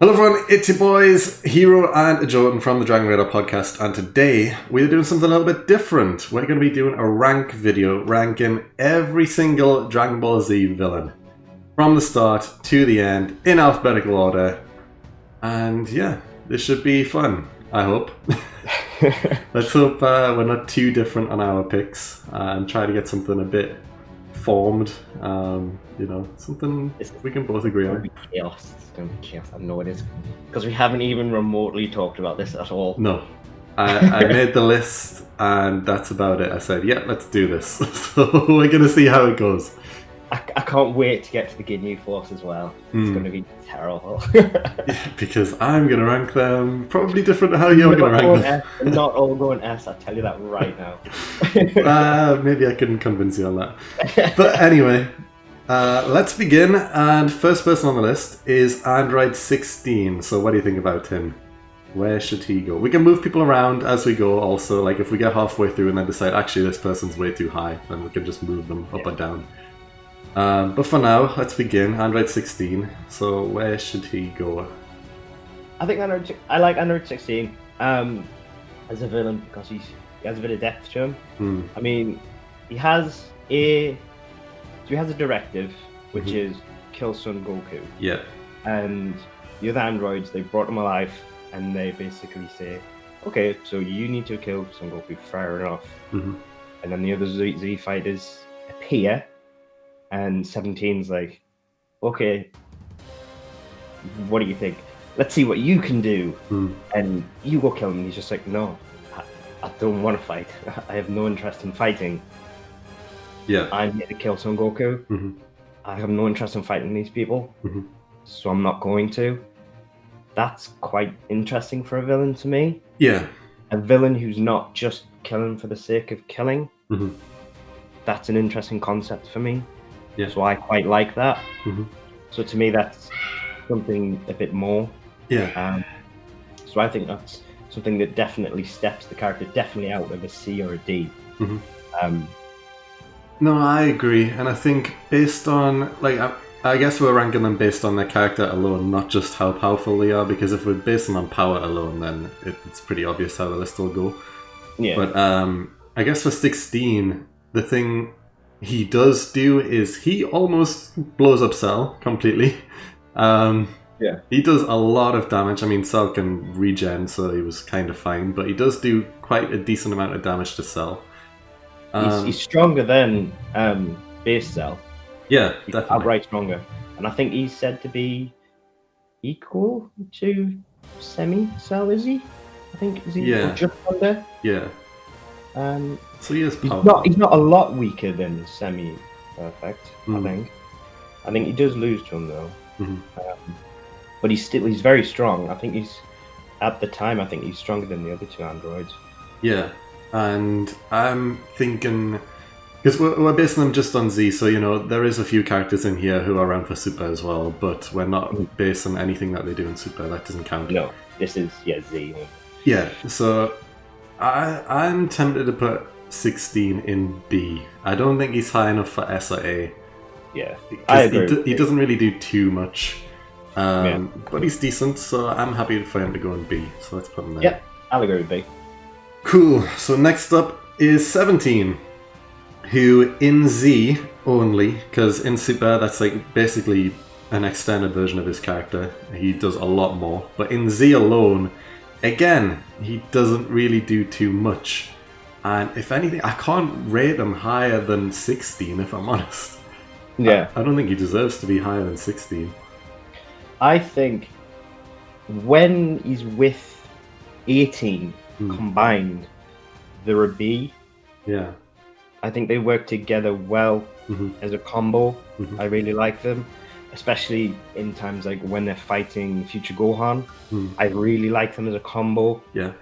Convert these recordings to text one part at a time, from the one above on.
Hello everyone, it's your boys, Heeroh and Ajoten from the Dragon Radar podcast, and today we're doing something a little bit different. We're going to be doing a rank video, ranking every single Dragon Ball Z villain, from the start to the end, in alphabetical order, and yeah, this should be fun, I hope. Let's hope we're not too different on our picks, and try to get something a bit formed, something we can both agree on. Chaos. It's going to be chaos. I know it is. Because we haven't even remotely talked about this at all. No. I made the list and that's about it. I said, yeah, let's do this. So we're going to see how it goes. I can't wait to get to the Ginyu Force as well. It's going to be terrible. Yeah, because I'm going to rank them probably different to how you're going to rank them. Not all going S, I'll tell you that right now. Maybe I couldn't convince you on that. But anyway, let's begin. And first person on the list is Android 16. So what do you think about him? Where should he go? We can move people around as we go also. Like if we get halfway through and then decide actually this person's way too high, then we can just move them up or down. But for now, let's begin. Android 16. So where should he go? I think I like Android 16 as a villain because he has a bit of depth to him. I mean, he has a directive, which is kill Son Goku. Yeah. And the other androids, they brought him alive, and they basically say, okay, so you need to kill Son Goku, fair enough. And then the other Z fighters appear, and 17's like, okay, what do you think? Let's see what you can do. And you go kill him. And he's just like, no, I don't want to fight. I have no interest in fighting. Yeah. I'm here to kill Son Goku. I have no interest in fighting these people. So I'm not going to. That's quite interesting for a villain to me. Yeah. A villain who's not just killing for the sake of killing. That's an interesting concept for me. Yeah. So I quite like that. So to me, that's something a bit more. Yeah. So I think that's something that definitely steps the character definitely out of a C or a D. No, I agree. And I think based on, I guess we're ranking them based on their character alone, not just how powerful they are, because if we're basing them on power alone, then it's pretty obvious how the list will go. Yeah. But I guess for 16, the thing he does do is he almost blows up Cell completely. Yeah. He does a lot of damage. I mean, Cell can regen, so he was kind of fine, but he does do quite a decent amount of damage to Cell. He's stronger than base Cell. Yeah, He's definitely. outright stronger. And I think he's said to be equal to Semi-Cell, is he? I think, is he just under? Yeah. So he is powerful. He's not a lot weaker than Semi-Perfect, I think. I think he does lose to him, though. But he's very strong. I think at the time, I think he's stronger than the other two androids. Yeah. And I'm thinking, because we're basing them just on Z, so there is a few characters in here who are around for Super as well, but we're not basing anything that they do in Super. That doesn't count. No, this is Z. Yeah, so I'm tempted to put 16 in B. I don't think he's high enough for S or A. Yeah, I agree. He doesn't really do too much, but he's decent, so I'm happy for him to go in B. So let's put him there. Yeah, I'll agree with B. Cool. So next up is 17, who in Z only, because in Super that's like basically an extended version of his character. He does a lot more. But in Z alone, again, he doesn't really do too much. And if anything, I can't rate him higher than 16, if I'm honest. Yeah. I don't think he deserves to be higher than 16. I think when he's with 18 combined, they're a B. Yeah. I think they work together well as a combo. I really like them, especially in times like when they're fighting Future Gohan. I really like them as a combo. Yeah.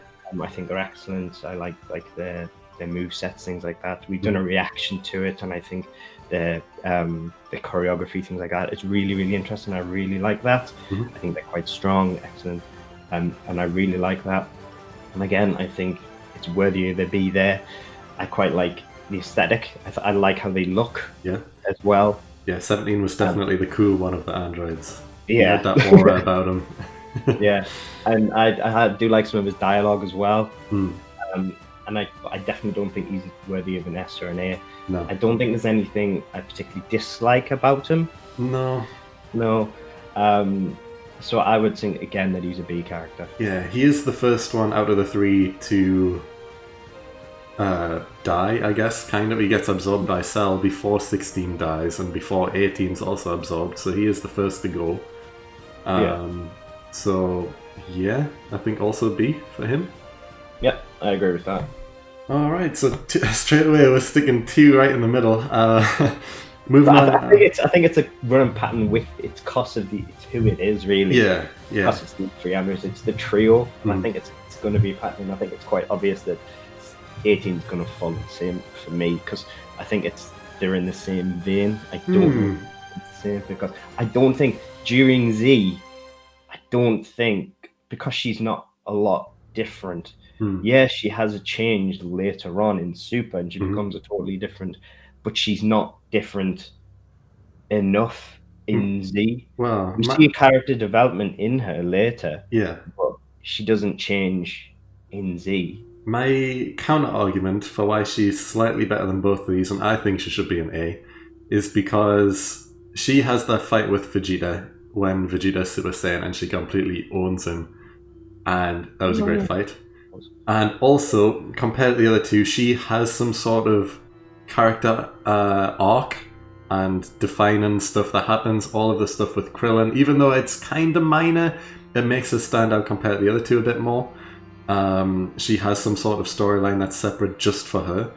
I think they're excellent. I like their movesets, things like that. We've done a reaction to it, and I think the choreography, things like that, it's really, really interesting. I really like that. I think they're quite strong, excellent, and I really like that. And again, I think it's worthy of the B there. I quite like the aesthetic. I like how they look as well. Yeah, 17 was definitely the cool one of the androids. Yeah. He had that aura about him. Yeah, and I do like some of his dialogue as well. Hmm. And I definitely don't think he's worthy of an S or an A. No. I don't think there's anything I particularly dislike about him. No. No. So I would think again that he's a B character. Yeah, he is the first one out of the three to die, I guess, kind of. He gets absorbed by Cell before 16 dies and before 18's also absorbed, so he is the first to go. So, yeah, I think also B for him. Yep, I agree with that. Alright, so straight away we're sticking 2 right in the middle. Moving on. I think it's a running pattern with it's because of it's who it is really. Yeah. Because it's the three members, it's the trio, and I think it's going to be a pattern. I think it's quite obvious that 18 is going to follow the same for me because I think they're in the same vein. I don't know it's the same because I don't think during Z, because she's not a lot different. Yeah, she has a change later on in Super, and she becomes a totally different, but she's not different enough in Z. Well, we see a character development in her later. Yeah. But she doesn't change in Z. My counter argument for why she's slightly better than both of these, and I think she should be an A, is because she has that fight with Vegeta when Vegeta's Super Saiyan and she completely owns him. And that was a great fight. And also, compared to the other two, she has some sort of character arc and defining stuff that happens. All of the stuff with Krillin, even though it's kind of minor, it makes her stand out compared to the other two a bit more. She has some sort of storyline that's separate just for her.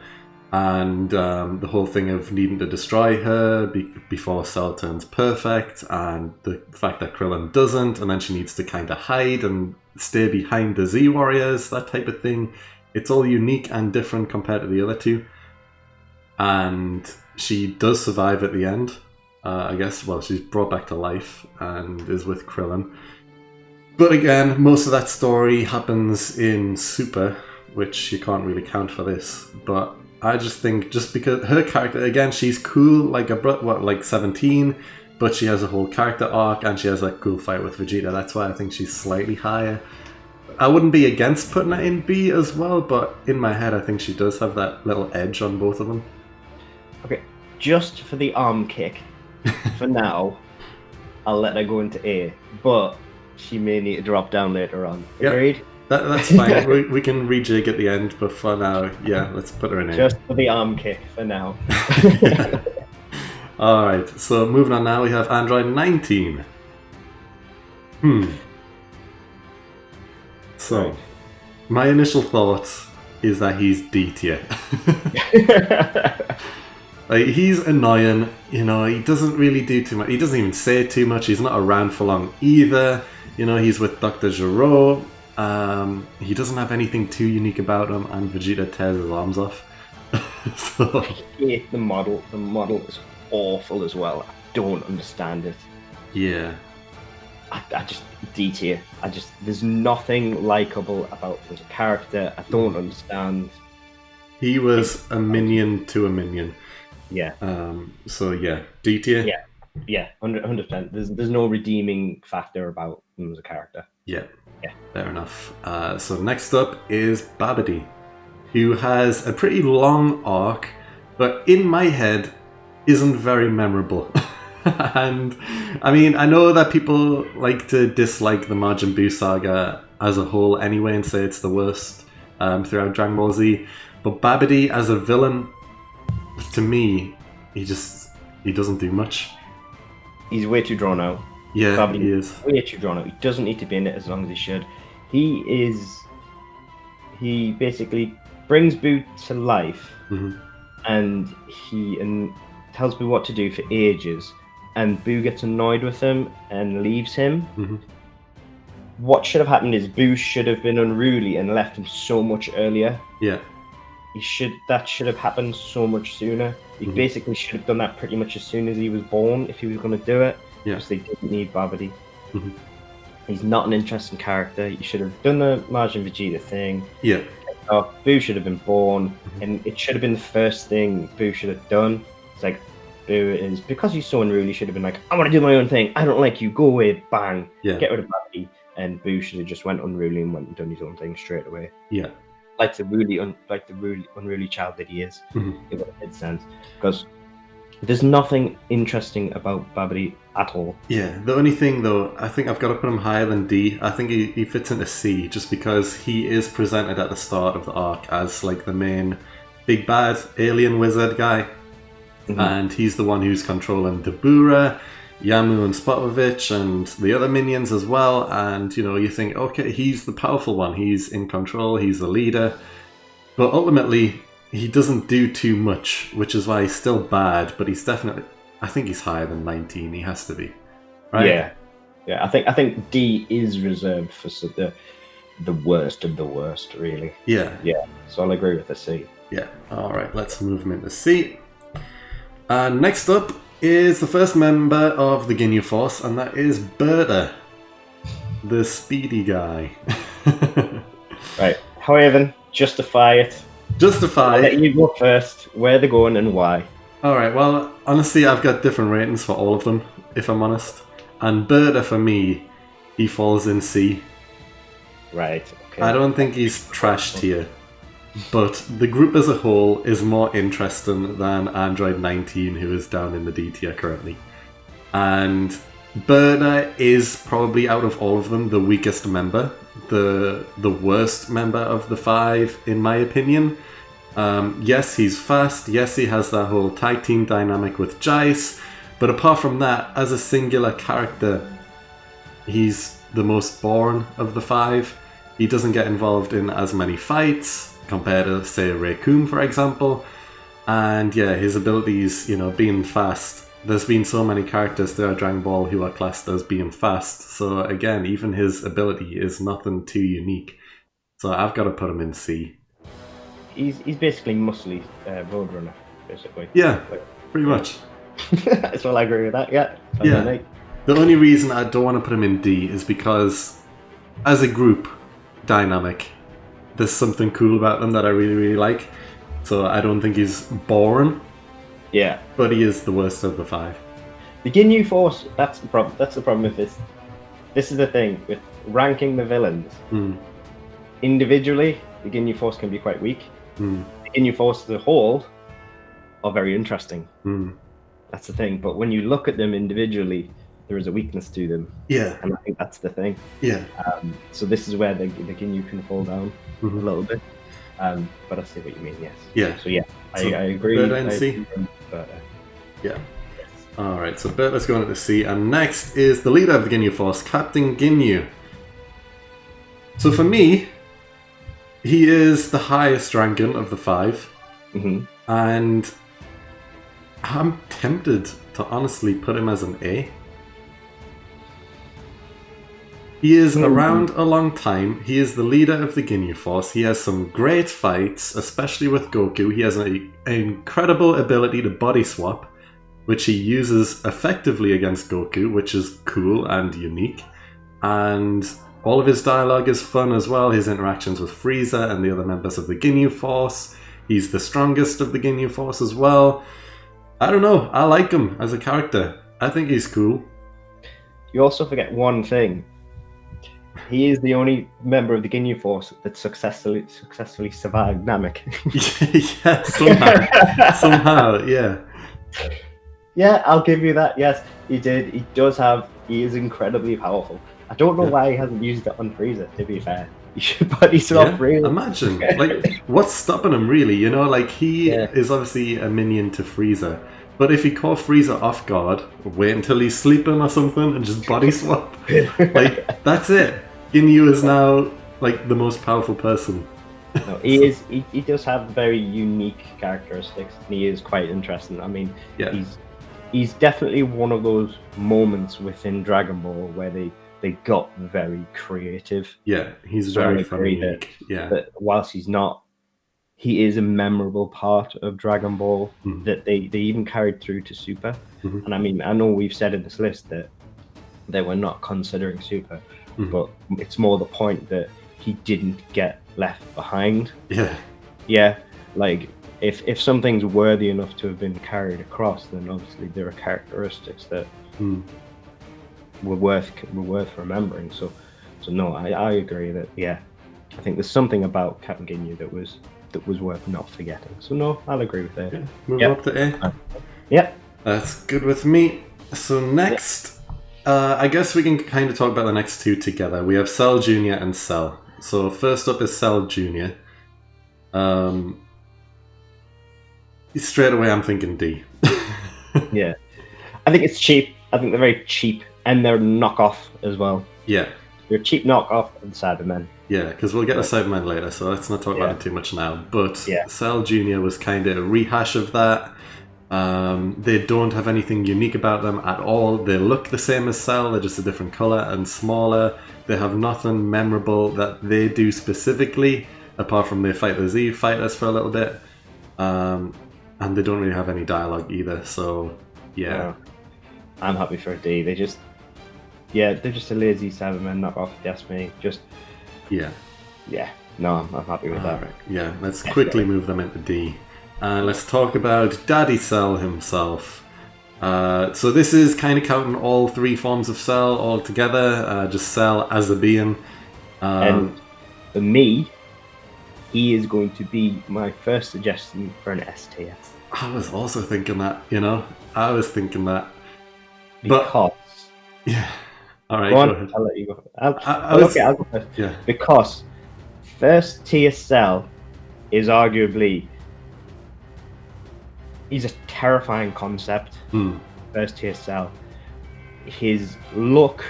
And the whole thing of needing to destroy her before Cell turns perfect, and the fact that Krillin doesn't, and then she needs to kind of hide and stay behind the Z Warriors, that type of thing. It's all unique and different compared to the other two. And she does survive at the end, I guess. Well, she's brought back to life and is with Krillin. But again, most of that story happens in Super, which you can't really count for this. But I just think, just because her character, again, she's cool, like 17, but she has a whole character arc and she has that cool fight with Vegeta. That's why I think she's slightly higher. I wouldn't be against putting her in B as well, but in my head I think she does have that little edge on both of them. Okay, just for the arm kick, for now, I'll let her go into A, but she may need to drop down later on. Agreed? Yep. That's fine. we can rejig at the end, but for now, yeah, let's put her in A. Just for the arm kick, for now. Alright, so moving on now, we have Android 19. So, right. My initial thoughts is that he's D tier. Like, he's annoying, you know, he doesn't really do too much. He doesn't even say too much. He's not around for long either. You know, he's with Dr. Gero. He doesn't have anything too unique about him, and Vegeta tears his arms off. So, I hate the model. The model is awful as well. I don't understand it. Yeah. I just D tier. There's nothing likable about him as a character. I don't understand. He was a minion to a minion. Yeah. So yeah, D tier. Yeah, 100%. There's no redeeming factor about him as a character. Yeah. Fair enough. So next up is Babidi, who has a pretty long arc, but in my head isn't very memorable. And I mean, I know that people like to dislike the Majin Buu saga as a whole anyway and say it's the worst throughout Dragon Ball Z, but Babidi as a villain, to me, he doesn't do much. He's way too drawn out. Yeah, Babidi he is way too drawn out. He doesn't need to be in it as long as he should. He basically brings Buu to life, and he tells Buu what to do for ages, and Buu gets annoyed with him and leaves him. What should have happened is Buu should have been unruly and left him so much earlier. Yeah. That should have happened so much sooner. He basically should have done that pretty much as soon as he was born if he was going to do it. Yeah. Because they didn't need Babidi. He's not an interesting character. You should have done the Majin Vegeta thing. Yeah. Buu should have been born, and it should have been the first thing Buu should have done. It's like, Buu is, because he's so unruly, should have been like, I want to do my own thing. I don't like you. Go away. Bang. Yeah. Get rid of Babidi. and Boo should have just went unruly and went and done his own thing straight away. Yeah. Like the really unruly child that he is. It would have made sense, because there's nothing interesting about Babidi at all. Yeah, the only thing though, I think I've got to put him higher than D. I think he fits into C just because he is presented at the start of the arc as like the main big bad alien wizard guy. And he's the one who's controlling Dabura, Yamu and Spotovich and the other minions as well. And, you know, you think, okay, he's the powerful one. He's in control. He's the leader. But ultimately, he doesn't do too much, which is why he's still bad. But he's definitely, I think he's higher than 19. He has to be. Right? Yeah. I think D is reserved for the worst of the worst, really. Yeah. So I'll agree with the C. Yeah. All right, let's move him into C. And next up is the first member of the Ginyu Force, and that is Berta, the speedy guy. Right. However, justify it. Justify. I'll let you go first. Where they're going and why. All right. Well, honestly, I've got different ratings for all of them, if I'm honest. And Berta, for me, he falls in C. Right. Okay. I don't think he's trash tier. But the group as a whole is more interesting than Android 19, who is down in the D tier currently. And Berta is probably, out of all of them, the weakest member. The worst member of the 5, in my opinion. Yes, he's fast. Yes, he has that whole tag team dynamic with Jice. But apart from that, as a singular character, he's the most boring of the 5. He doesn't get involved in as many fights compared to, say, Raccoon, for example. And yeah, his abilities, you know, being fast. There's been so many characters throughout Dragon Ball who are classed as being fast. So again, even his ability is nothing too unique. So I've got to put him in C. He's basically muscly Roadrunner, basically. Yeah, pretty much. So I agree with that, yeah. The only reason I don't want to put him in D is because as a group dynamic, there's something cool about them that I really, really like. So I don't think he's boring. Yeah. But he is the worst of the 5. The Ginyu Force, that's the problem. That's the problem with this. This is the thing with ranking the villains. Individually, the Ginyu Force can be quite weak. The Ginyu Force as a whole are very interesting. That's the thing. But when you look at them individually, there is a weakness to them. Yeah. And I think that's the thing. Yeah. So this is where the Ginyu can fall down a little bit. But I see what you mean, yes. Yeah. So yeah, So I agree. Berta and C? Yeah. Alright, so Berta's going to C. And next is the leader of the Ginyu Force, Captain Ginyu. So for me, he is the highest ranking of the 5. And I'm tempted to honestly put him as an A. He is around a long time. He is the leader of the Ginyu Force. He has some great fights, especially with Goku. He has an incredible ability to body swap, which he uses effectively against Goku, which is cool and unique. And all of his dialogue is fun as well. His interactions with Frieza and the other members of the Ginyu Force. He's the strongest of the Ginyu Force as well. I don't know. I like him as a character. I think he's cool. You also forget one thing. He is the only member of the Ginyu Force that successfully survived Namek. Yeah, somehow. Somehow, yeah. Yeah, I'll give you that. Yes, he did. He is incredibly powerful. I don't know why he hasn't used it on Frieza, to be fair. He should body swap Frieza. Imagine. Like, what's stopping him, really? You know, like, he is obviously a minion to Frieza. But if he caught Frieza off guard, wait until he's sleeping or something and just body swap. Like, that's it. Ginyu is now, like, the most powerful person. No, he does have very unique characteristics, and he is quite interesting. I mean, he's definitely one of those moments within Dragon Ball where they got very creative. Yeah, he's very funny. But whilst he's not, he is a memorable part of Dragon Ball that they even carried through to Super. And I mean, I know we've said in this list that they were not considering Super, but it's more the point that he didn't get left behind. Yeah, like if something's worthy enough to have been carried across, then obviously there are characteristics that were worth remembering. So So no, I agree that I think there's something about Captain Ginyu that was worth not forgetting. So no, I'll agree with that. Yeah, moving up to A. Yep. That's good with me. So next, I guess we can kind of talk about the next two together. We have Cell Jr. and Cell. So first up is Cell Jr. Straight away I'm thinking D. Yeah. I think it's cheap. I think they're very cheap, and they're knockoff as well. Yeah. They're a cheap knockoff of the Cybermen. Yeah, because we'll get to Cybermen later, so let's not talk about it too much now. But Yeah. Cell Jr. was kind of a rehash of that. They don't have anything unique about them at all. They look the same as Cell, they're just a different color and smaller. They have nothing memorable that they do specifically, apart from they fight the Z fighters for a little bit. And they don't really have any dialogue either, so yeah. I'm happy for a D. They're just a lazy Cybermen knockoff, if you ask me. No, I'm happy with that. Right. Yeah, let's quickly move them into D. Let's talk about Daddy Cell himself. So this is kind of counting all three forms of Cell all together, just Cell as a being. And for me, he is going to be my first suggestion for an S tier. I was also thinking that, I was thinking that. Because... Yeah. Alright, go ahead. I'll let you go. I'll go first. Yeah. Because first tier Cell is arguably... He's a terrifying concept. First tier Cell. His look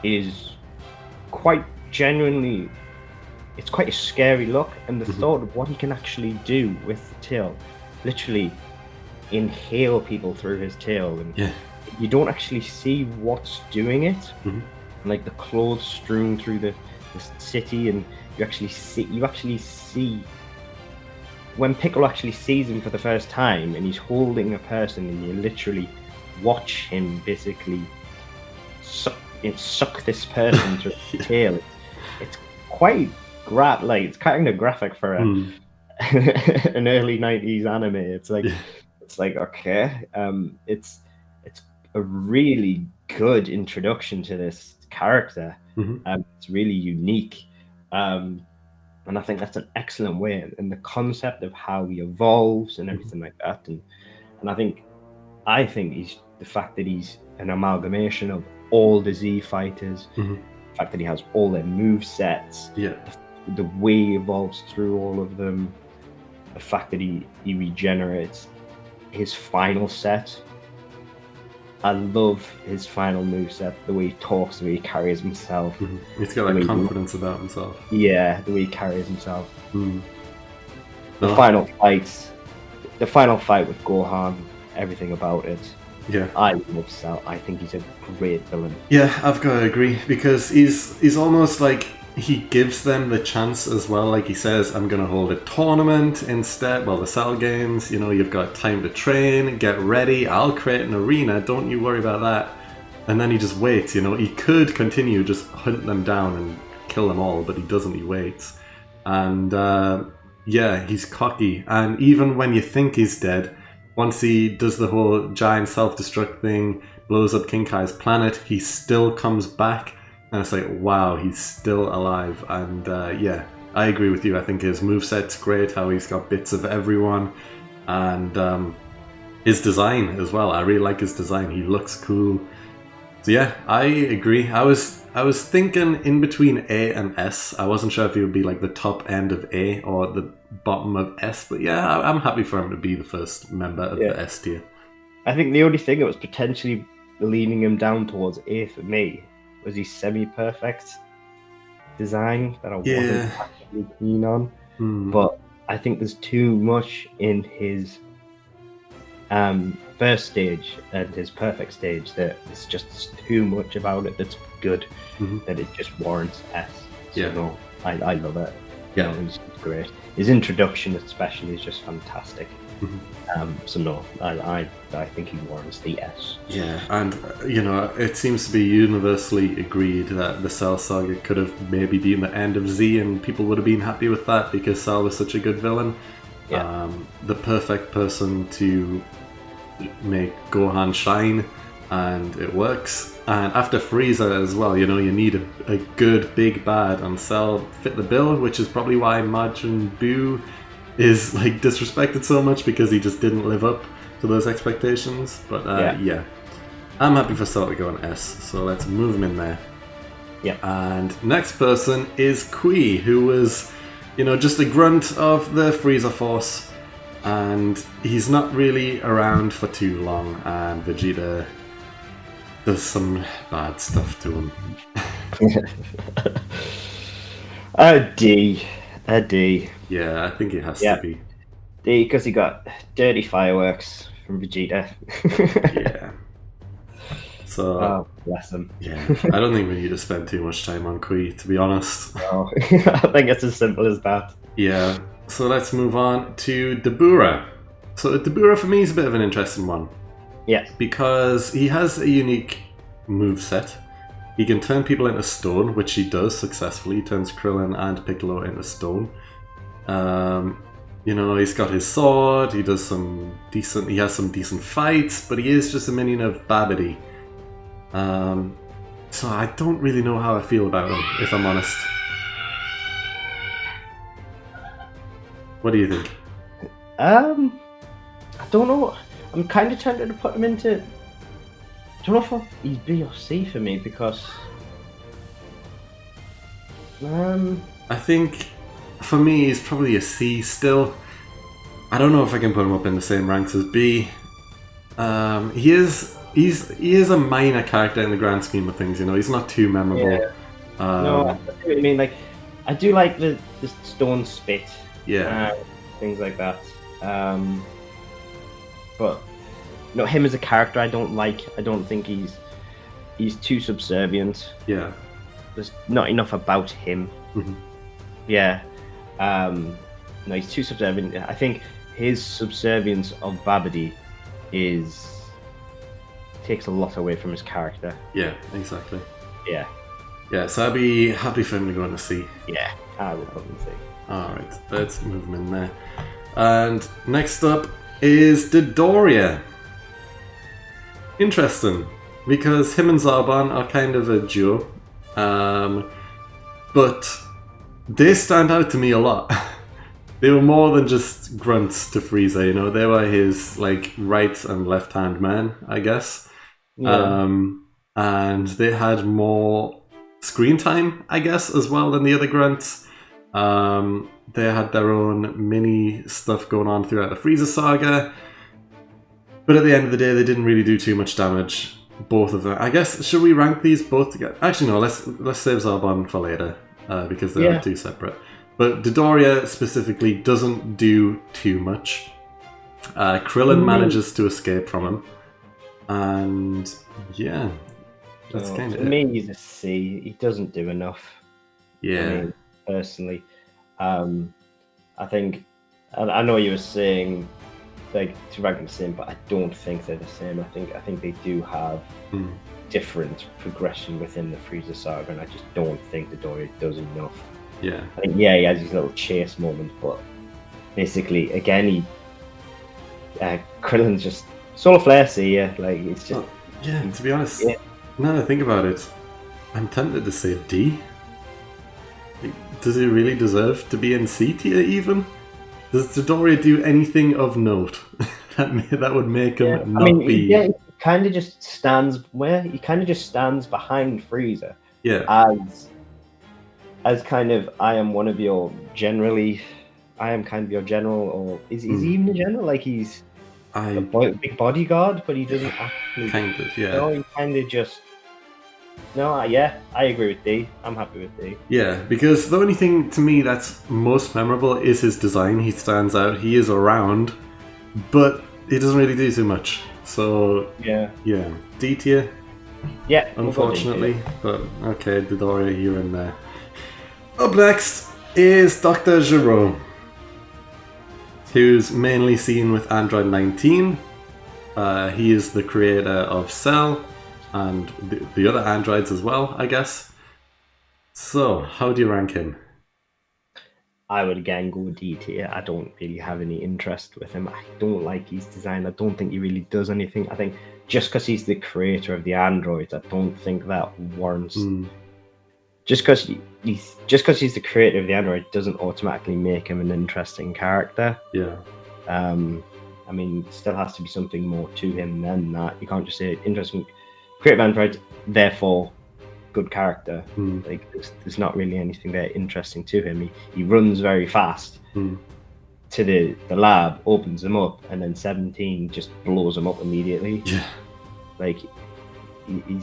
is quite genuinely... It's quite a scary look, and the thought of what he can actually do with the tail, literally inhale people through his tail, and you don't actually see what's doing it. Like the clothes strewn through the city, and you actually see when Piccolo actually sees him for the first time, and he's holding a person, and you literally watch him basically suck this person through his tail. It's quite it's kind of graphic for an early 90s anime. It's like okay, it's a really good introduction to this character. It's really unique, and I think that's an excellent way, and the concept of how he evolves and everything like that, and I think he's the fact that he's an amalgamation of all the Z fighters, the fact that he has all their move sets, the way he evolves through all of them, the fact that he regenerates, his final set. I love his final moveset, the way he talks, the way he carries himself. He's got like confidence about himself. Yeah, the way he carries himself. The final fight with Gohan, everything about it. Yeah, I love Cell. I think he's a great villain. Yeah, I've got to agree, because he's almost like he gives them the chance as well. Like he says, I'm going to hold a tournament instead. Well, the Cell games, you've got time to train, get ready. I'll create an arena. Don't you worry about that. And then he just waits, He could continue just hunt them down and kill them all, but he doesn't. He waits. And he's cocky. And even when you think he's dead, once he does the whole giant self-destruct thing, blows up King Kai's planet, he still comes back. And it's like, wow, he's still alive. And I agree with you. I think his moveset's great, how he's got bits of everyone. And his design as well. I really like his design. He looks cool. So yeah, I agree. I was thinking in between A and S. I wasn't sure if he would be like the top end of A or the bottom of S. But yeah, I'm happy for him to be the first member of the S tier. I think the only thing that was potentially leaning him down towards A for me was his semi-perfect design that I wasn't actually keen on. But I think there's too much in his first stage and his perfect stage that it's just too much about it that's good, that it just warrants S. So no, I love it. Yeah, it's great. His introduction especially is just fantastic. So no, I think he warrants the S. Yeah, and it seems to be universally agreed that the Cell saga could have maybe been the end of Z, and people would have been happy with that because Cell was such a good villain. The perfect person to make Gohan shine, and it works. And after Frieza as well, you know, you need a good big bad, and Cell fit the bill, which is probably why Majin Buu is like disrespected so much, because he just didn't live up to those expectations. But yeah, I'm happy for Cell to go on S, so let's move him in there. Yeah. And next person is Kui, who was, you know, just a grunt of the Frieza Force, and he's not really around for too long, and Vegeta does some bad stuff to him. A D. Yeah, I think it has to be. D, because he got dirty fireworks from Vegeta. Yeah. So, oh, bless him. Yeah, I don't think we need to spend too much time on Kui, to be honest. No, I think it's as simple as that. Yeah, so let's move on to Dabura. So Dabura for me is a bit of an interesting one. Yeah. Because he has a unique moveset. He can turn people into stone, which he does successfully. He turns Krillin and Piccolo into stone. You know, he's got his sword, he has some decent fights, but he is just a minion of Babidi. So I don't really know how I feel about him, if I'm honest. What do you think? I don't know. I'm kind of tempted to put him into. I don't know if he's B or C for me, because. I think for me he's probably a C still. I don't know if I can put him up in the same ranks as B. He is a minor character in the grand scheme of things, you know, he's not too memorable. Yeah. No, I see what you mean. Like, I do like the stone spit. Yeah. Things like that. But no, him as a character I don't like. I don't think he's too subservient. Yeah. There's not enough about him. Mm-hmm. Yeah. No, he's too subservient. I think his subservience of Babidi takes a lot away from his character. Yeah, exactly. Yeah. Yeah, so I'd be happy for him to go into C. Yeah, I would probably say. Alright, let's move him in there. And next up is Dodoria. Interesting, because him and Zarbon are kind of a duo. But they stand out to me a lot. They were more than just grunts to Frieza, you know, they were his like right and left hand man, I guess. Yeah. And they had more screen time, I guess, as well than the other grunts. They had their own mini stuff going on throughout the Frieza saga, but at the end of the day, they didn't really do too much damage. Both of them, I guess. Should we rank these both together? Actually, no. Let's save Zarbon for later because they are two separate. But Dodoria specifically doesn't do too much. Krillin manages to escape from him, and yeah, that's kind of it. For me, he's a C. He doesn't do enough. Yeah. I mean, personally, I think, and I know you were saying like to rank them the same, but I don't think they're the same. I think they do have different progression within the Frieza saga, and I just don't think Dodoria does enough. Yeah. I think he has his little chase moment, but basically, again, Krillin's just solar flare. See, like it's just. To be honest, now that I think about it, I'm tempted to say D. Does he really deserve to be in C tier even? Does Dodoria do anything of note that would make him not be? Yeah, he kind of just stands behind Frieza. Yeah. As kind of, I am kind of your general, or is he even a general? Like he's a big bodyguard, but he doesn't actually. Kind of, yeah. No, he kind of just. No, I agree with D. I'm happy with D. Yeah, because the only thing to me that's most memorable is his design. He stands out. He is around, but he doesn't really do too much. So yeah, D tier. Yeah, unfortunately, but okay, Dodoria here and there. Up next is Dr. Heeroh, who's mainly seen with Android 19. He is the creator of Cell and the other androids as well, I guess. So, how do you rank him? I would again go D tier. I don't really have any interest with him. I don't like his design. I don't think he really does anything. I think just because he's the creator of the androids, I don't think that warrants. Just because he's the creator of the android doesn't automatically make him an interesting character. Yeah. I mean, still has to be something more to him than that. You can't just say interesting creative android, therefore good character. Like there's not really anything there interesting to him. He runs very fast to the lab, opens them up, and then 17 just blows them up immediately. Yeah. Like he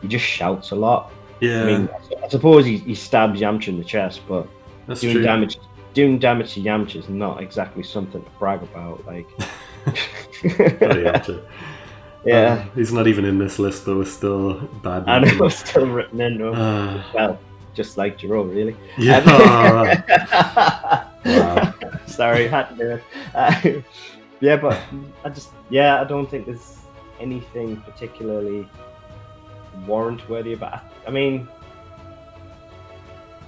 just shouts a lot. Yeah. I mean, I suppose he stabs Yamcha in the chest, but That's doing true. damage to Yamcha is not exactly something to brag about. Like, Yamcha. Yeah, he's not even in this list, but we're still bad. I know, it's still written in. Well, just like Heeroh, really. Yeah. Wow. Sorry, had to do it. Yeah, but I don't think there's anything particularly warrant worthy about. I mean,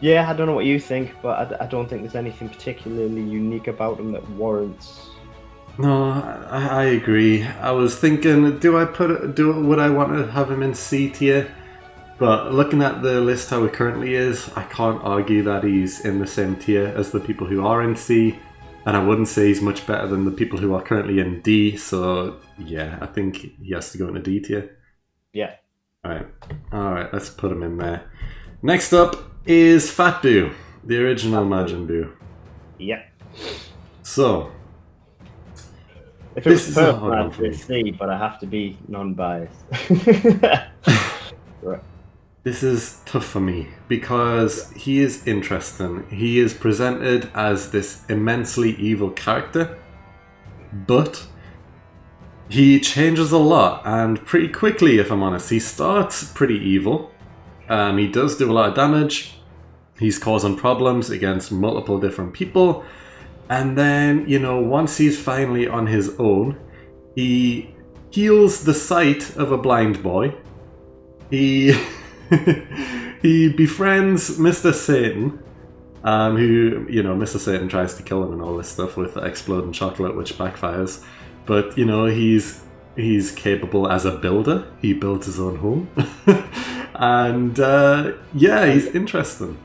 yeah, I don't know what you think, but I don't think there's anything particularly unique about him that warrants. No, I agree. I was thinking, would I want to have him in C tier? But looking at the list how it currently is, I can't argue that he's in the same tier as the people who are in C, and I wouldn't say he's much better than the people who are currently in D. So yeah, I think he has to go into D tier. Yeah. All right. Let's put him in there. Next up is Fat Buu, the original Majin Buu. Yeah. So. If it was personal, I'd say C, but I have to be non-biased. Right. This is tough for me because he is interesting. He is presented as this immensely evil character, but he changes a lot and pretty quickly, if I'm honest. He starts pretty evil. He does do a lot of damage. He's causing problems against multiple different people. And then, once he's finally on his own, he heals the sight of a blind boy. He befriends Mr. Satan, who, Mr. Satan tries to kill him and all this stuff with exploding chocolate, which backfires. But, he's capable as a builder. He builds his own home. And, he's interesting.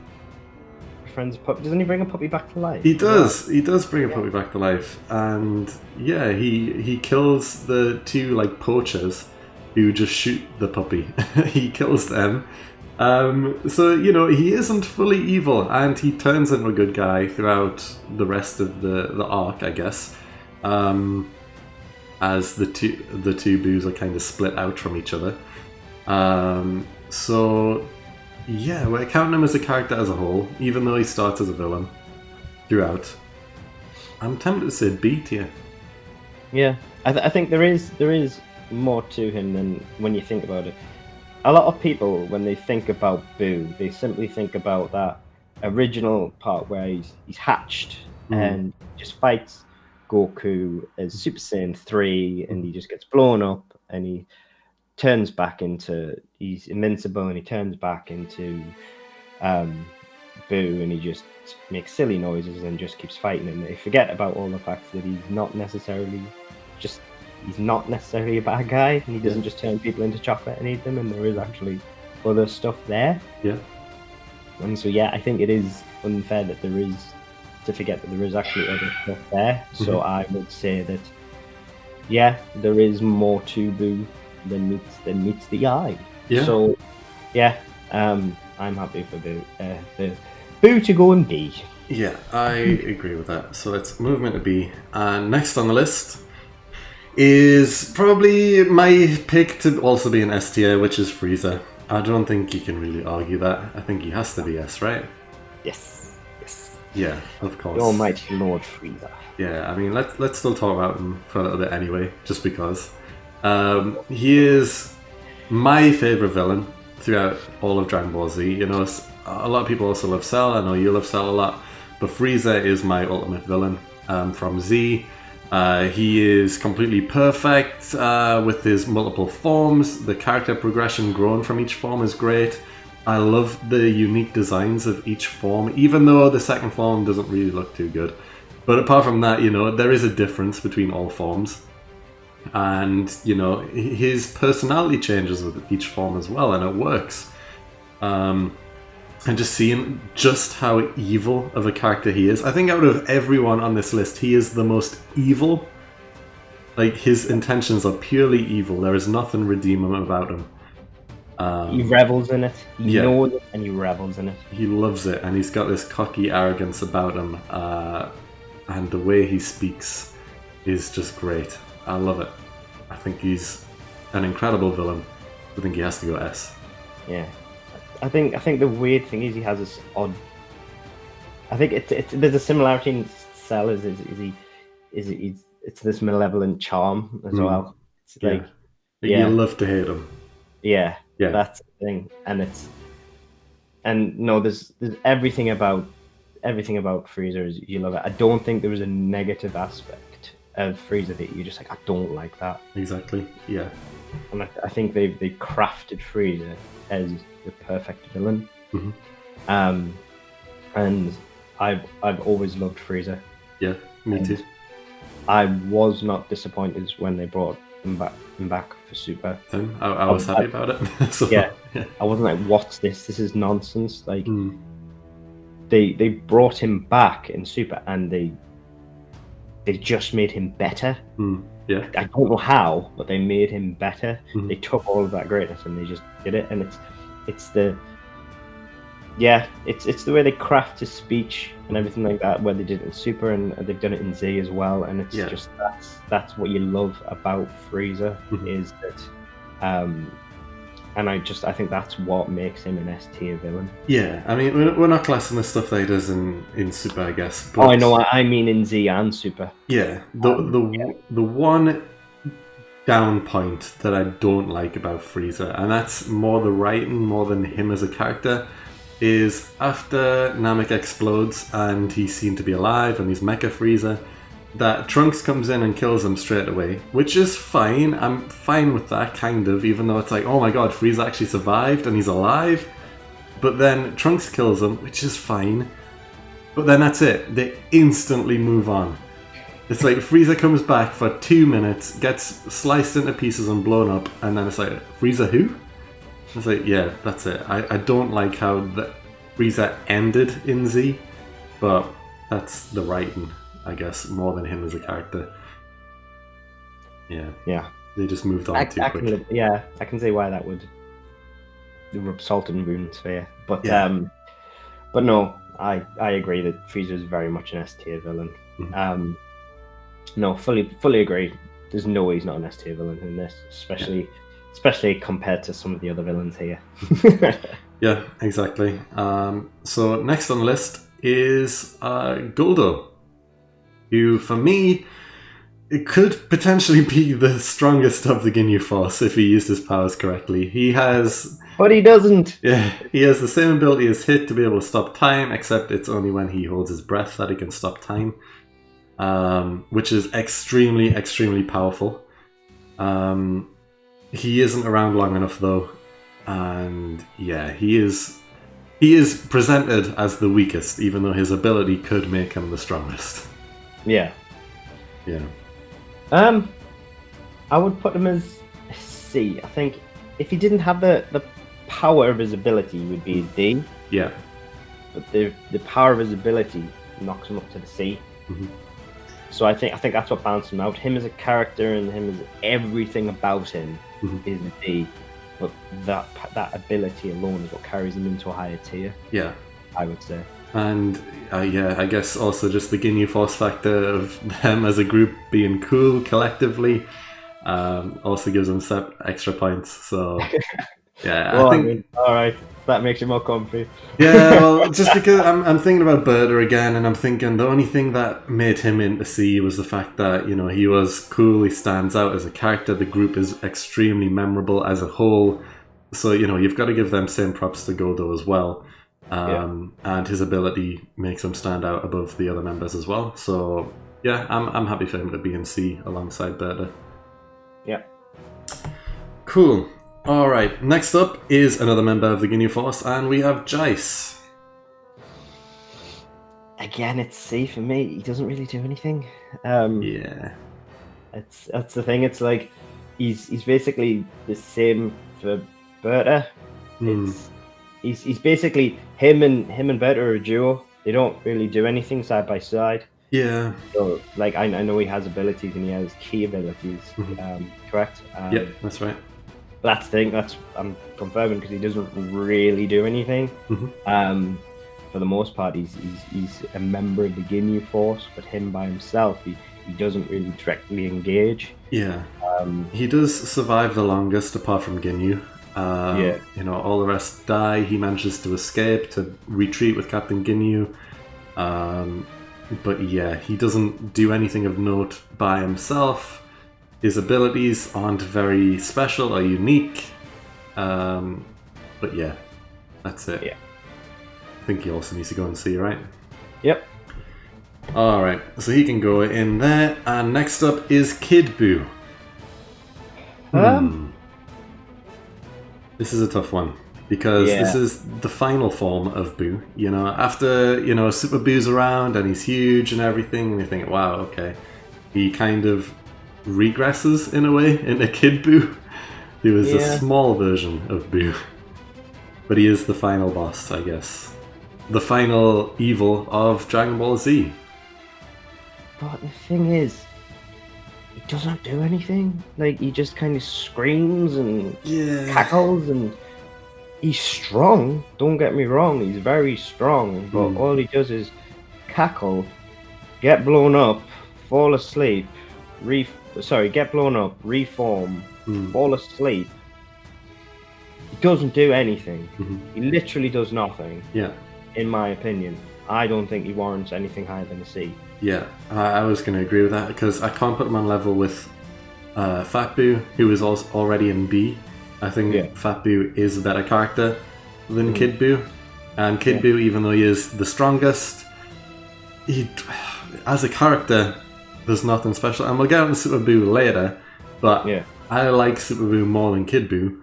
Friend's puppy. Doesn't he bring a puppy back to life? He does. He does bring a puppy back to life, and he kills the two poachers who just shoot the puppy. He kills them. So he isn't fully evil, and he turns into a good guy throughout the rest of the arc, I guess. As the two Buus are kind of split out from each other. So. Yeah, we're counting him as a character as a whole, even though he starts as a villain throughout. I'm tempted to say B tier. Yeah, I think there is more to him than when you think about it. A lot of people, when they think about Buu, they simply think about that original part where he's hatched and just fights Goku as Super Saiyan 3, and he just gets blown up, and he turns back into, he's invincible, and he turns back into Buu, and he just makes silly noises and just keeps fighting him. They forget about all the facts that he's not necessarily a bad guy, and he doesn't just turn people into chocolate and eat them, and there is actually other stuff there. Yeah. And so I think it is unfair that there is to forget that there is actually other stuff there. So I would say that there is more to Buu than meets the eye. Yeah. So I'm happy for Buu to go in B. Yeah, I agree with that. So let's move him into B. And next on the list is probably my pick to also be an S tier, which is Frieza. I don't think you can really argue that. I think he has to be S, right? Yes. Yeah, of course. The almighty Lord Frieza. Yeah, I mean, let's still talk about him for a little bit anyway, just because. He is my favourite villain throughout all of Dragon Ball Z. A lot of people also love Cell. I know you love Cell a lot. But Frieza is my ultimate villain from Z. He is completely perfect with his multiple forms. The character progression grown from each form is great. I love the unique designs of each form, even though the second form doesn't really look too good. But apart from that, there is a difference between all forms. And, his personality changes with each form as well, and it works. And just seeing just how evil of a character he is. I think out of everyone on this list, he is the most evil. Like, his intentions are purely evil. There is nothing redeeming about him. He revels in it. He knows it, and he revels in it. He loves it, and he's got this cocky arrogance about him. And the way he speaks is just great. I love it. I think he's an incredible villain. I think he has to go S. Yeah. I think the weird thing is he has this odd. I think there's a similarity in Cell. It's this malevolent charm as well. It's like you love to hate him. Yeah, that's the thing, and no, there's everything about Frieza is you love it. I don't think there was a negative aspect of Frieza that you're just like, I don't like that. Exactly. Yeah. And I think they crafted Frieza as the perfect villain. And I've always loved Frieza. Yeah, me too. I was not disappointed when they brought him back for Super. I was happy about it. So, yeah, I wasn't like, what's this? This is nonsense. Like, they brought him back in Super, and they just made him better. Yeah, I don't know how, but they made him better. They took all of that greatness and they just did it, and it's the way they craft his speech and everything like that, where they did it in Super, and they've done it in Z as well, and it's just that's what you love about Frieza, is that and I think that's what makes him an S tier villain. Yeah, I mean, we're not classing the stuff that he does in Super, I guess. But, I know, I mean in Z and Super. Yeah, the one down point that I don't like about Frieza, and that's more the writing more than him as a character, is after Namek explodes and he's seen to be alive and he's Mecha Frieza, that Trunks comes in and kills him straight away, which is fine. I'm fine with that, kind of, even though it's like, oh my god, Frieza actually survived and he's alive. But then Trunks kills him, which is fine. But then that's it. They instantly move on. It's like Frieza comes back for 2 minutes, gets sliced into pieces and blown up, and then it's like, Frieza who? It's like, yeah, that's it. I don't like how the Frieza ended in Z, but that's the writing, I guess, more than him as a character. Yeah. They just moved on too quick. I can see why that would rub salt in wounds for you. But no, I agree that Frieza is very much an S tier villain. No, fully agree. There's no way he's not an S tier villain in this, especially compared to some of the other villains here. Yeah, exactly. So next on the list is Guldo, who, for me, it could potentially be the strongest of the Ginyu Force if he used his powers correctly. But he doesn't. Yeah, he has the same ability as Hit to be able to stop time, except it's only when he holds his breath that he can stop time, which is extremely, extremely powerful. He isn't around long enough, though, and yeah, he is presented as the weakest, even though his ability could make him the strongest. Yeah. I would put him as a C. I think if he didn't have the power of his ability, he would be a D. Yeah. But the power of his ability knocks him up to the C. So I think that's what balanced him out. Him as a character and him as everything about him is a D. But that ability alone is what carries him into a higher tier. Yeah, I would say. And I guess also just the Ginyu Force factor of them as a group being cool collectively also gives them extra points. So yeah, well, I mean, all right, that makes you more comfy. Yeah, well, just because I'm thinking about Berta again, and I'm thinking the only thing that made him into C was the fact that he was cool, he stands out as a character. The group is extremely memorable as a whole. So you've got to give them same props to Goldo as well. And his ability makes him stand out above the other members as well. So yeah, I'm happy for him to be in C alongside Berta. Yeah. Cool. Alright, next up is another member of the Ginyu Force, and we have Jace. Again, it's C for me. He doesn't really do anything. Yeah. That's the thing. It's like he's basically the same for Berta. He's basically him and Berta are a duo. They don't really do anything side by side. Yeah. So, like, I know he has abilities and he has key abilities. Correct? Yeah, that's right. That's the thing. I'm confirming because he doesn't really do anything. For the most part, he's a member of the Ginyu Force, but him by himself, he doesn't really directly engage. Yeah. He does survive the longest, apart from Ginyu. You know, all the rest die. He manages to escape, to retreat with Captain Ginyu. But yeah, he doesn't do anything of note by himself. His abilities aren't very special or unique. But yeah, that's it. Yeah. I think he also needs to go and see, right? Yep. Alright, so he can go in there. And next up is Kid Buu. This is a tough one. Because this is the final form of Buu. You know, after, you know, Super Buu's around and he's huge and everything, and you think, wow, okay. He kind of regresses in a way into Kid Buu. He was a small version of Buu. But he is the final boss, I guess. The final evil of Dragon Ball Z. But the thing is, he doesn't do anything. Like, he just kind of screams and cackles, and he's strong. Don't get me wrong, he's very strong. But all he does is cackle, get blown up, fall asleep, get blown up, reform, fall asleep. He doesn't do anything. He literally does nothing. Yeah. In my opinion, I don't think he warrants anything higher than a C. Yeah, I was going to agree with that because I can't put him on level with Fat Buu, who is also already in B. I think Fat Buu is a better character than Kid Buu. And Kid Buu, even though he is the strongest, he, as a character, there's nothing special. And we'll get on Super Buu later, but I like Super Buu more than Kid Buu.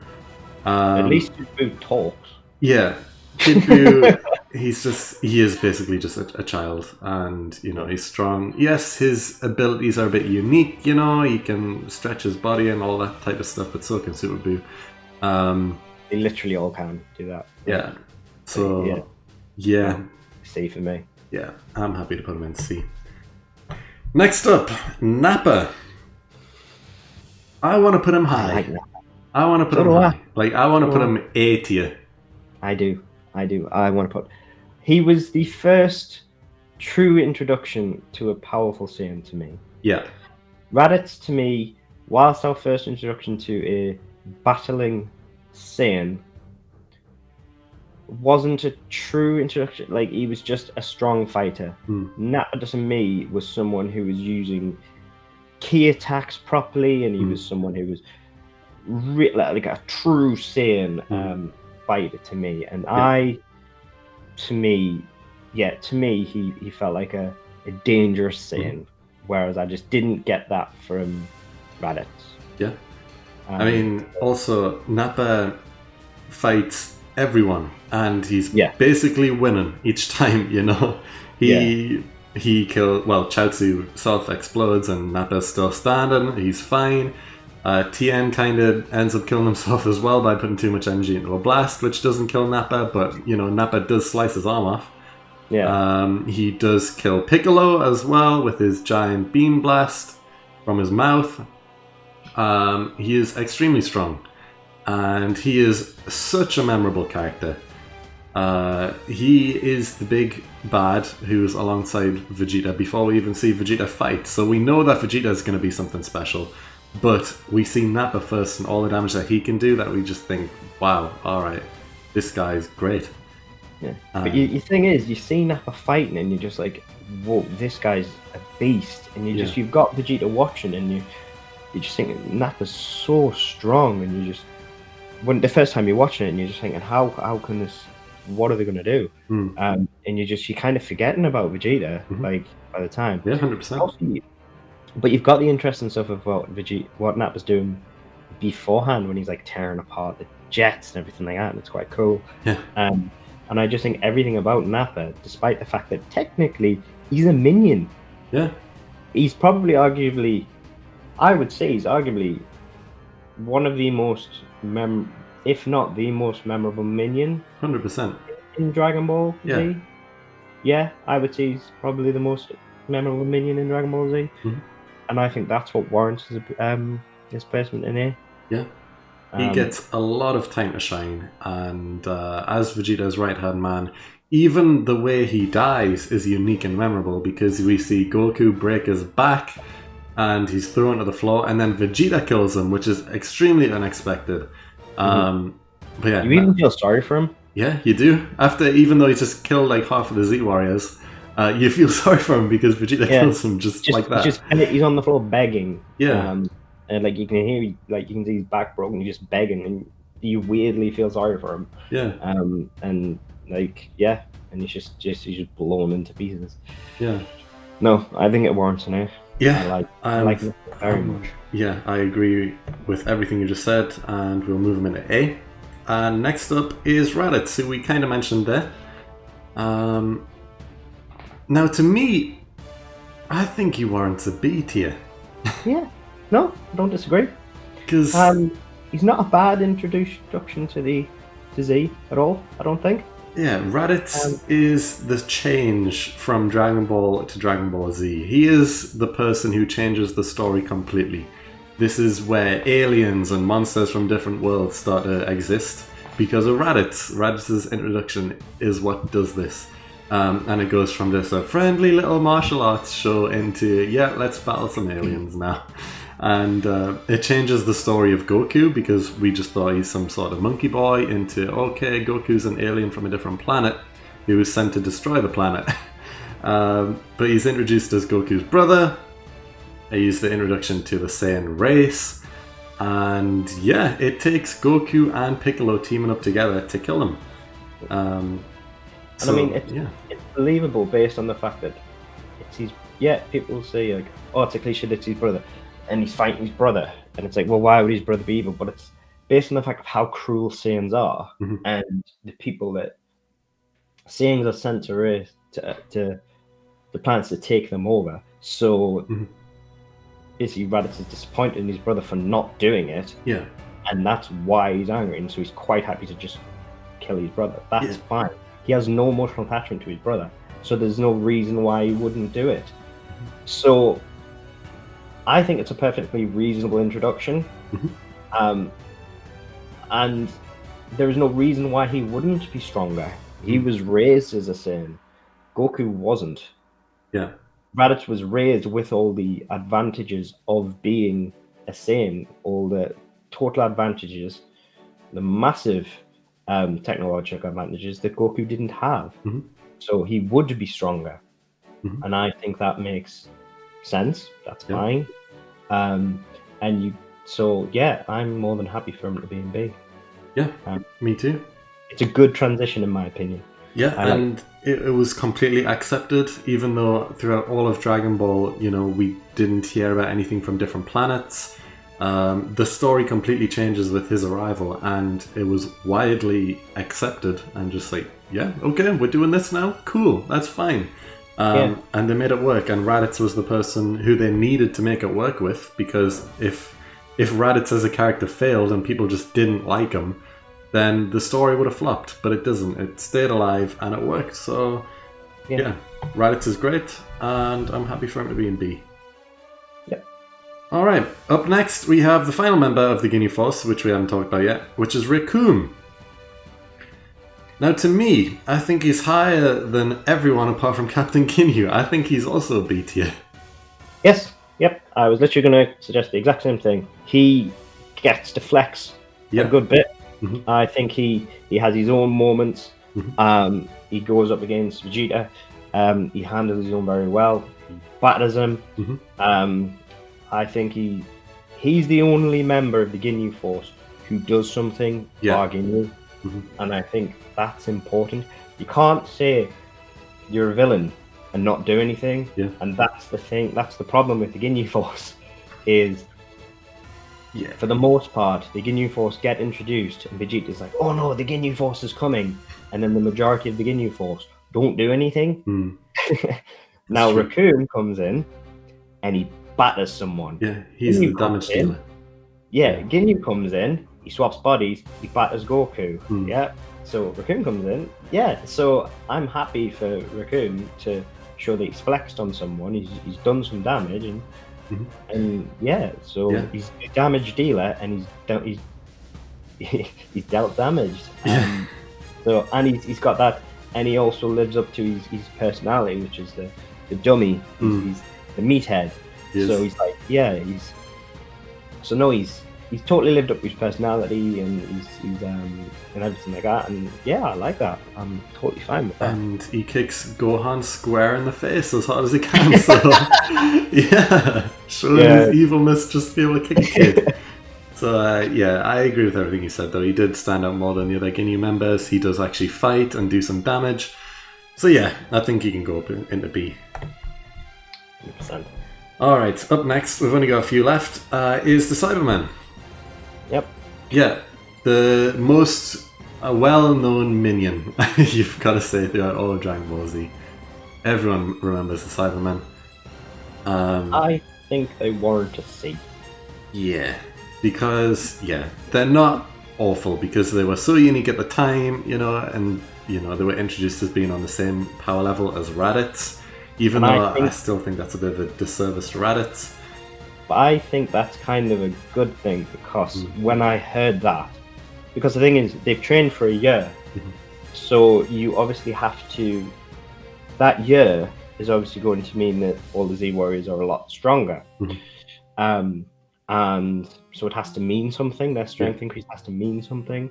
At least Kid Buu talks. Yeah, Kid Buu, he is basically just a child, and you know, he's strong. Yes, his abilities are a bit unique, you know, he can stretch his body and all that type of stuff, but so can Super Buu. They literally all can do that. Yeah. So C for me. Yeah, I'm happy to put him in C. Next up, Nappa. I want to put him high. I like Nappa. I want to put him high. Like, I want to put him A tier. I do. I want to put... He was the first true introduction to a powerful Saiyan to me. Yeah. Raditz, to me, whilst our first introduction to a battling Saiyan, wasn't a true introduction. Like, he was just a strong fighter. Nappa, to me, was someone who was using key attacks properly, and he was someone who was like a true Saiyan fighter to me. And to me, he felt like a dangerous Saiyan, whereas I just didn't get that from Raditz. Yeah. I mean, also, Nappa fights everyone, and he's basically winning each time, you know? He killed... Well, Chaozu self-explodes, and Nappa's still standing. He's fine. Tien kind of ends up killing himself as well by putting too much energy into a blast, which doesn't kill Nappa, but, you know, Nappa does slice his arm off. Yeah. He does kill Piccolo as well with his giant beam blast from his mouth. He is extremely strong, and he is such a memorable character. He is the big bad who's alongside Vegeta before we even see Vegeta fight, so we know that Vegeta is going to be something special. But we see Nappa first and all the damage that he can do, that we just think, wow, alright, this guy's great. Yeah. But the thing is, you see Nappa fighting and you're just like, whoa, this guy's a beast. And you've got Vegeta watching, and you just think Nappa's so strong, and you just, when the first time you're watching it, and you're just thinking, how can this, what are they going to do? And you're kind of forgetting about Vegeta, like, by the time. Yeah, 100%. But you've got the interesting stuff of what Nappa's doing beforehand when he's like tearing apart the jets and everything like that, and it's quite cool. Yeah. And I just think everything about Nappa, despite the fact that technically he's a minion, Yeah. he's probably arguably, I would say he's arguably one of the most if not the most memorable minion 100%. in Dragon Ball Yeah. Z. Yeah, I would say he's probably the most memorable minion in Dragon Ball Z. Mhm. And I think that's what warrants his placement in here. Yeah. He gets a lot of time to shine, and as Vegeta's right-hand man, even the way he dies is unique and memorable, because we see Goku break his back and he's thrown to the floor, and then Vegeta kills him, which is extremely unexpected. But yeah, you even feel sorry for him. Yeah, you do. Even though he just killed like half of the Z Warriors, you feel sorry for him because Vegeta kills him just like that. He's on the floor begging. Yeah. And like you can hear, like you can see his back broken. He's just begging, and you weirdly feel sorry for him. Yeah. And like yeah, and he's just blown into pieces. Yeah. No, I think it warrants an A. Yeah. I like it very much. Yeah, I agree with everything you just said, and we'll move him into A. And next up is Raditz, who we kind of mentioned there. Now, to me, I think he warrants a B tier. Yeah. No, I don't disagree. Because he's not a bad introduction to Z at all, I don't think. Yeah, Raditz is the change from Dragon Ball to Dragon Ball Z. He is the person who changes the story completely. This is where aliens and monsters from different worlds start to exist because of Raditz. Raditz's introduction is what does this. And it goes from just a friendly little martial arts show into, yeah, let's battle some aliens now. And it changes the story of Goku, because we just thought he's some sort of monkey boy, into, okay, Goku's an alien from a different planet who was sent to destroy the planet. But he's introduced as Goku's brother. He's the introduction to the Saiyan race. And yeah, it takes Goku and Piccolo teaming up together to kill him. I mean, it's believable based on the fact that it's his. Yeah, people say like, "Oh, it's a cliche that it's his brother," and he's fighting his brother, and it's like, well, why would his brother be evil? But it's based on the fact of how cruel Saiyans are, and the people that Saiyans are sent to race to the planets to take them over. So basically, Raditz is disappointed in his brother for not doing it. Yeah, and that's why he's angry, and so he's quite happy to just kill his brother. That's fine. He has no emotional attachment to his brother, so there's no reason why he wouldn't do it. So I think it's a perfectly reasonable introduction. And there is no reason why he wouldn't be stronger. He was raised as a Saiyan. Goku wasn't. Yeah. Raditz was raised with all the advantages of being a Saiyan, all the total advantages, the massive technological advantages that Goku didn't have. So he would be stronger. And I think that makes sense. That's fine. So yeah, I'm more than happy for him to be in B. Yeah, me too. It's a good transition in my opinion. Yeah, and it was completely accepted, even though throughout all of Dragon Ball, we didn't hear about anything from different planets. The story completely changes with his arrival, and it was widely accepted, and just like, yeah, okay, we're doing this now? Cool, that's fine. And they made it work, and Raditz was the person who they needed to make it work with, because if Raditz as a character failed and people just didn't like him, then the story would have flopped, but it doesn't. It stayed alive, and it worked, so yeah, Raditz is great, and I'm happy for him to be in B. Alright, up next we have the final member of the Ginyu Force, which we haven't talked about yet, which is Recoome. Now to me, I think he's higher than everyone apart from Captain Ginyu. I think he's also B tier. Yes, yep, I was literally going to suggest the exact same thing. He gets to flex a good bit. I think he has his own moments. He goes up against Vegeta. He handles his own very well. He batters him. I think he's the only member of the Ginyu Force who does something for Ginyu, and I think that's important. You can't say you're a villain and not do anything, and that's the thing. That's the problem with the Ginyu Force, is Yeah. For the most part, the Ginyu Force get introduced, and Vegeta's like, "Oh no, the Ginyu Force is coming," and then the majority of the Ginyu Force don't do anything. Now true. Raccoon comes in, and he batters someone. Yeah, he's Ginyu the damage comes in. dealer. Yeah, Ginyu comes in, he swaps bodies, he batters Goku. Hmm. Yeah, so Raccoon comes in. Yeah, so I'm happy for Raccoon to show that he's flexed on someone. He's done some damage, and yeah, so Yeah. he's a damage dealer, and he's dealt damage. Yeah. So and he's got that, and he also lives up to his personality, which is the dummy. He's the meathead. Yes. So he's like, yeah, he's totally lived up to his personality, and he's and everything like that. And yeah, I like that. I'm totally fine with that. And he kicks Gohan square in the face as hard as he can. So yeah, showing his evilness just to be able to kick a kid. So yeah, I agree with everything you said. Though he did stand out more than the other Ginyu members. He does actually fight and do some damage. So yeah, I think he can go up into B. 100%. Alright, up next, we've only got a few left, is the Cybermen. Yep. Yeah, the most well-known minion, you've got to say, throughout all of Dragon Ball Z. Everyone remembers the Cybermen. I think they warrant a C. Yeah, because, yeah, they're not awful, because they were so unique at the time, and, they were introduced as being on the same power level as Raditz. Even though I still think that's a bit of a disservice to Raditz. But I think that's kind of a good thing, because when I heard that, because the thing is, they've trained for a year, so you obviously have to, that year is obviously going to mean that all the Z Warriors are a lot stronger. And so it has to mean something, their strength increase has to mean something.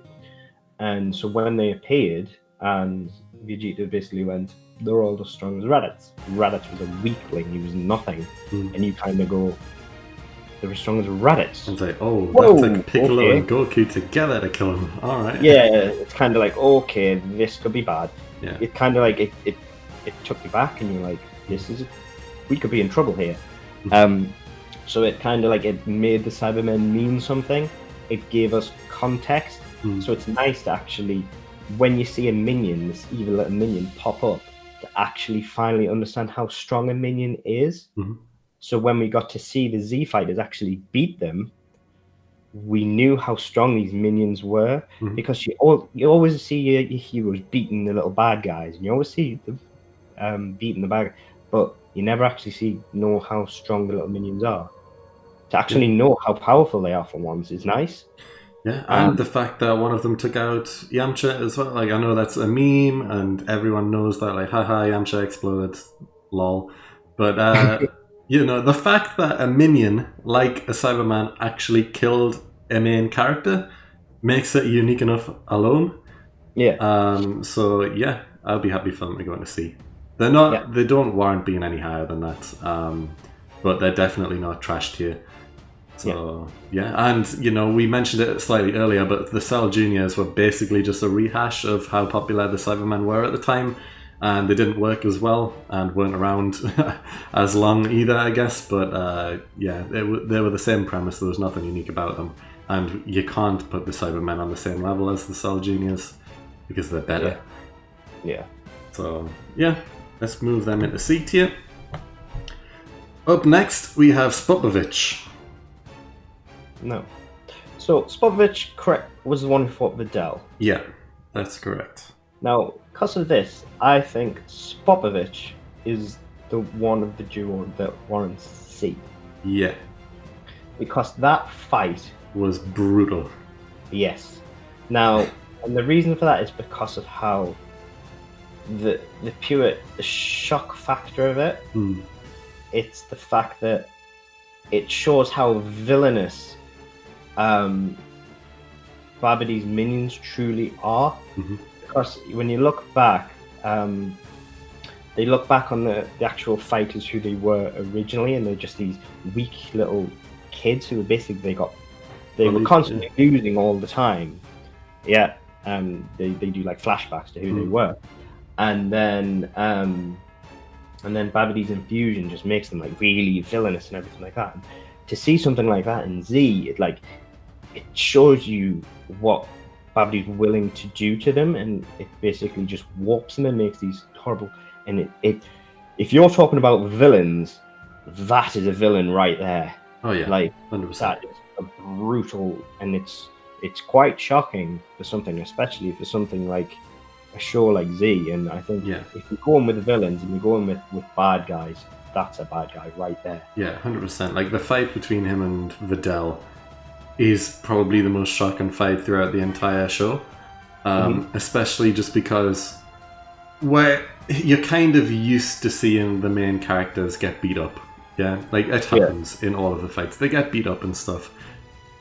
And so when they appeared, and Vegeta basically went, they're all as strong as Raditz. Raditz was a weakling, he was nothing. And you kind of go, they were strong as Raditz. It's like, oh, that took Piccolo and Goku together to kill him. Alright. Yeah, it's kind of like, okay, this could be bad. Yeah. It kind of like, it took you back, and you're like, we could be in trouble here. So it kind of like, it made the Cybermen mean something. It gave us context. So it's nice to actually, when you see a minion, this evil little minion pop up, to actually finally understand how strong a minion is. So when we got to see the Z fighters actually beat them, we knew how strong these minions were, because you always see your heroes beating the little bad guys, and you always see them beating the bad guys, but you never actually know how strong the little minions are. To actually know how powerful they are for once is nice. Yeah, and the fact that one of them took out Yamcha as well. Like, I know that's a meme, and everyone knows that, like, haha, Yamcha exploded, lol. But, the fact that a minion, like a Cyberman, actually killed a main character makes it unique enough alone. Yeah. So, yeah, I'll be happy for them to go into C. They're not, they don't warrant being any higher than that, but they're definitely not trash tier. So, yeah, and, we mentioned it slightly earlier, but the Cell Juniors were basically just a rehash of how popular the Cybermen were at the time, and they didn't work as well, and weren't around as long either, I guess, but, they were the same premise. There was nothing unique about them, and you can't put the Cybermen on the same level as the Cell Juniors, because they're better. Yeah. So, yeah, let's move them into C tier. Up next, we have Spopovich. No. So, Spopovich, correct, was the one who fought Videl. Yeah, that's correct. Now, because of this, I think Spopovich is the one of the duo that warrants C. Yeah. Because that fight was brutal. Yes. Now, and the reason for that is because of how the shock factor of it. It's the fact that it shows how villainous Babidi's minions truly are. Because when you look back, they look back on the actual fighters who they were originally, and they're just these weak little kids who were basically they were constantly losing all the time. Yeah, they do like flashbacks to who they were, and then Babidi's infusion just makes them like really villainous and everything like that. to see something like that in Z, it shows you what Babadook's willing to do to them, and it basically just warps them and makes these horrible. And if you're talking about villains, that is a villain right there. Oh yeah, like 100%. that is a brutal, and it's quite shocking for something, especially for something like a show like Z. And I think if you're going with the villains and you're going with bad guys, that's a bad guy right there. Yeah, 100%. Like the fight between him and Videl is probably the most shocking fight throughout the entire show, especially just because you're kind of used to seeing the main characters get beat up. Yeah, like it happens in all of the fights. They get beat up and stuff,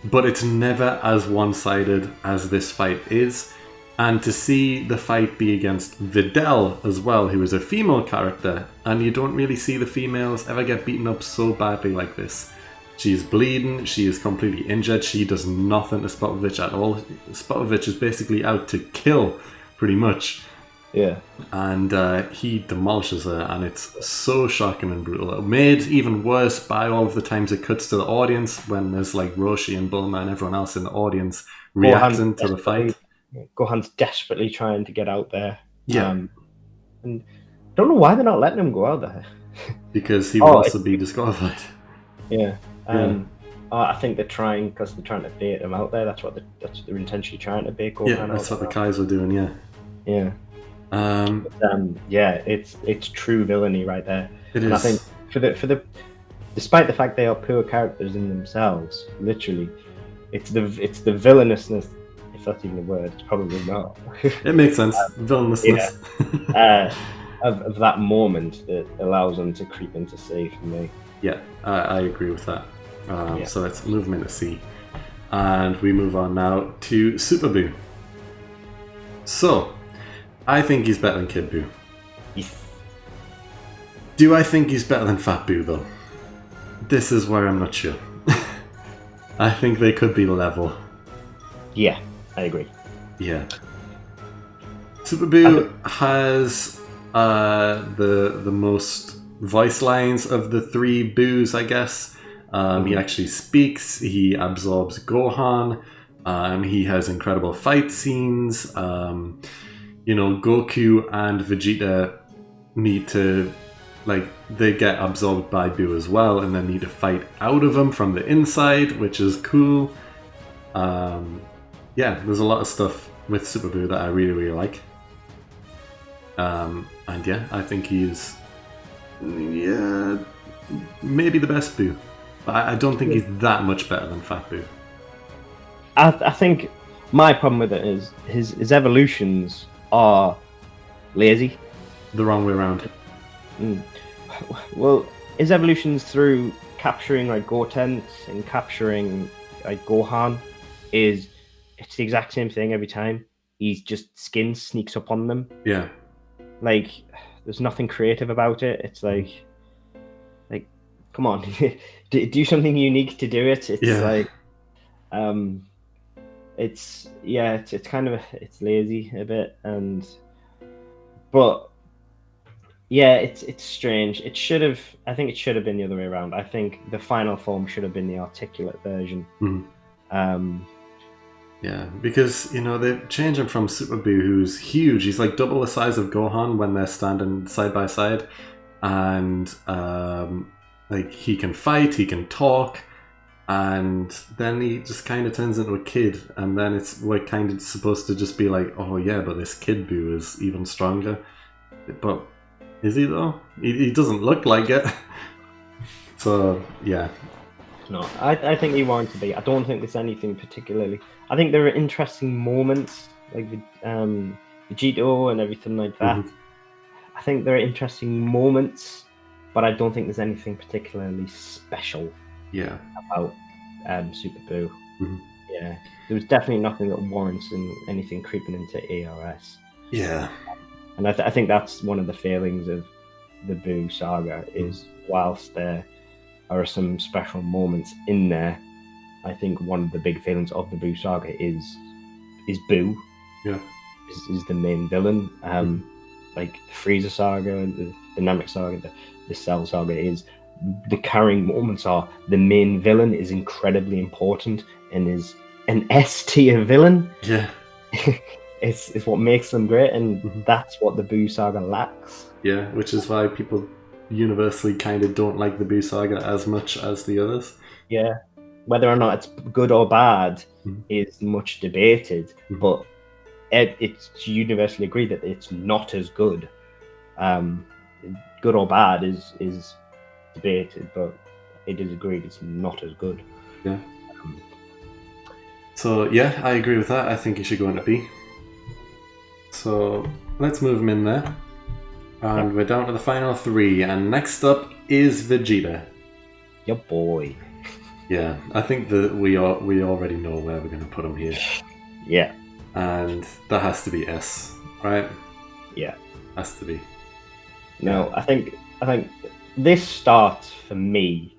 but it's never as one-sided as this fight is. And to see the fight be against Videl as well, who is a female character, and you don't really see the females ever get beaten up so badly like this. She is bleeding, she is completely injured, she does nothing to Spopovich at all. Spopovich is basically out to kill, pretty much. Yeah. And he demolishes her, and it's so shocking and brutal. Made even worse by all of the times it cuts to the audience when there's like Roshi and Bulma and everyone else in the audience reacting to the fight. Gohan's desperately trying to get out there. Yeah. And I don't know why they're not letting him go out there. Because he will also be disqualified. Yeah. I think they're trying because they're trying to bait him out there. That's what they're intentionally trying to bait Gohan out. Yeah, that's what the Kais are doing. Yeah. Yeah. It's true villainy right there. It is. And I think for the despite the fact they are poor characters in themselves, literally, it's the villainousness. If that's even a word, it's probably not. It makes sense. Villainousness. Of that moment that allows them to creep into C for me. Yeah, I agree with that. So let's move him into C. And we move on now to Super Boo. So, I think he's better than Kid Boo. Yes. Do I think he's better than Fat Boo, though? This is where I'm not sure. I think they could be level. Yeah, I agree. Yeah. Super Boo has the most voice lines of the three Boos, I guess. He actually speaks, he absorbs Gohan, he has incredible fight scenes. Goku and Vegeta need to, they get absorbed by Boo as well, and then need to fight out of him from the inside, which is cool. There's a lot of stuff with Super Boo that I really, really like. I think he's maybe the best Boo. But I don't think he's that much better than Fat Boo. I think my problem with it is his evolutions are lazy. The wrong way around. Well, his evolutions through capturing Goten and capturing Gohan it's the exact same thing every time. He's just skin sneaks up on them. Yeah. There's nothing creative about it. It's come on, do something unique to do it. It's it's kind of it's lazy a bit, but it's strange. I think it should have been the other way around. I think the final form should have been the articulate version. Because they change him from Super Boo, who's huge. He's like double the size of Gohan when they're standing side by side, and he can fight, he can talk, and then he just kind of turns into a kid, and then we're kind of supposed to just be like, oh yeah, but this Kid Boo is even stronger. But is he though? He doesn't look like it. So yeah. No, I think he wanted to be. I don't think there's anything particularly. I think there are interesting moments like Vegito and everything like that. I think there are interesting moments, but I don't think there's anything particularly special about Super Boo. Yeah, there was definitely nothing that warrants anything creeping into ARS. Yeah. And I think that's one of the failings of the Boo saga is whilst there are some special moments in there, I think one of the big failings of the Boo saga is Boo. Yeah. Is the main villain. The Frieza saga, the Namek saga, the Cell saga is the carrying moments are the main villain is incredibly important and is an S tier villain. Yeah. It's what makes them great, and that's what the Boo Saga lacks. Yeah, which is why people universally kind of don't like the Boo Saga as much as the others. Yeah, whether or not it's good or bad is much debated, but it's universally agreed that it's not as good. Good or bad is debated, but it is agreed it's not as good. Yeah. So yeah, I agree with that. I think he should go into B. So let's move him in there. And we're down to the final 3, and next up is Vegeta. Your boy. Yeah, I think that we already know where we're going to put him here. Yeah. And that has to be S, right? Yeah. Has to be. No, I think this starts for me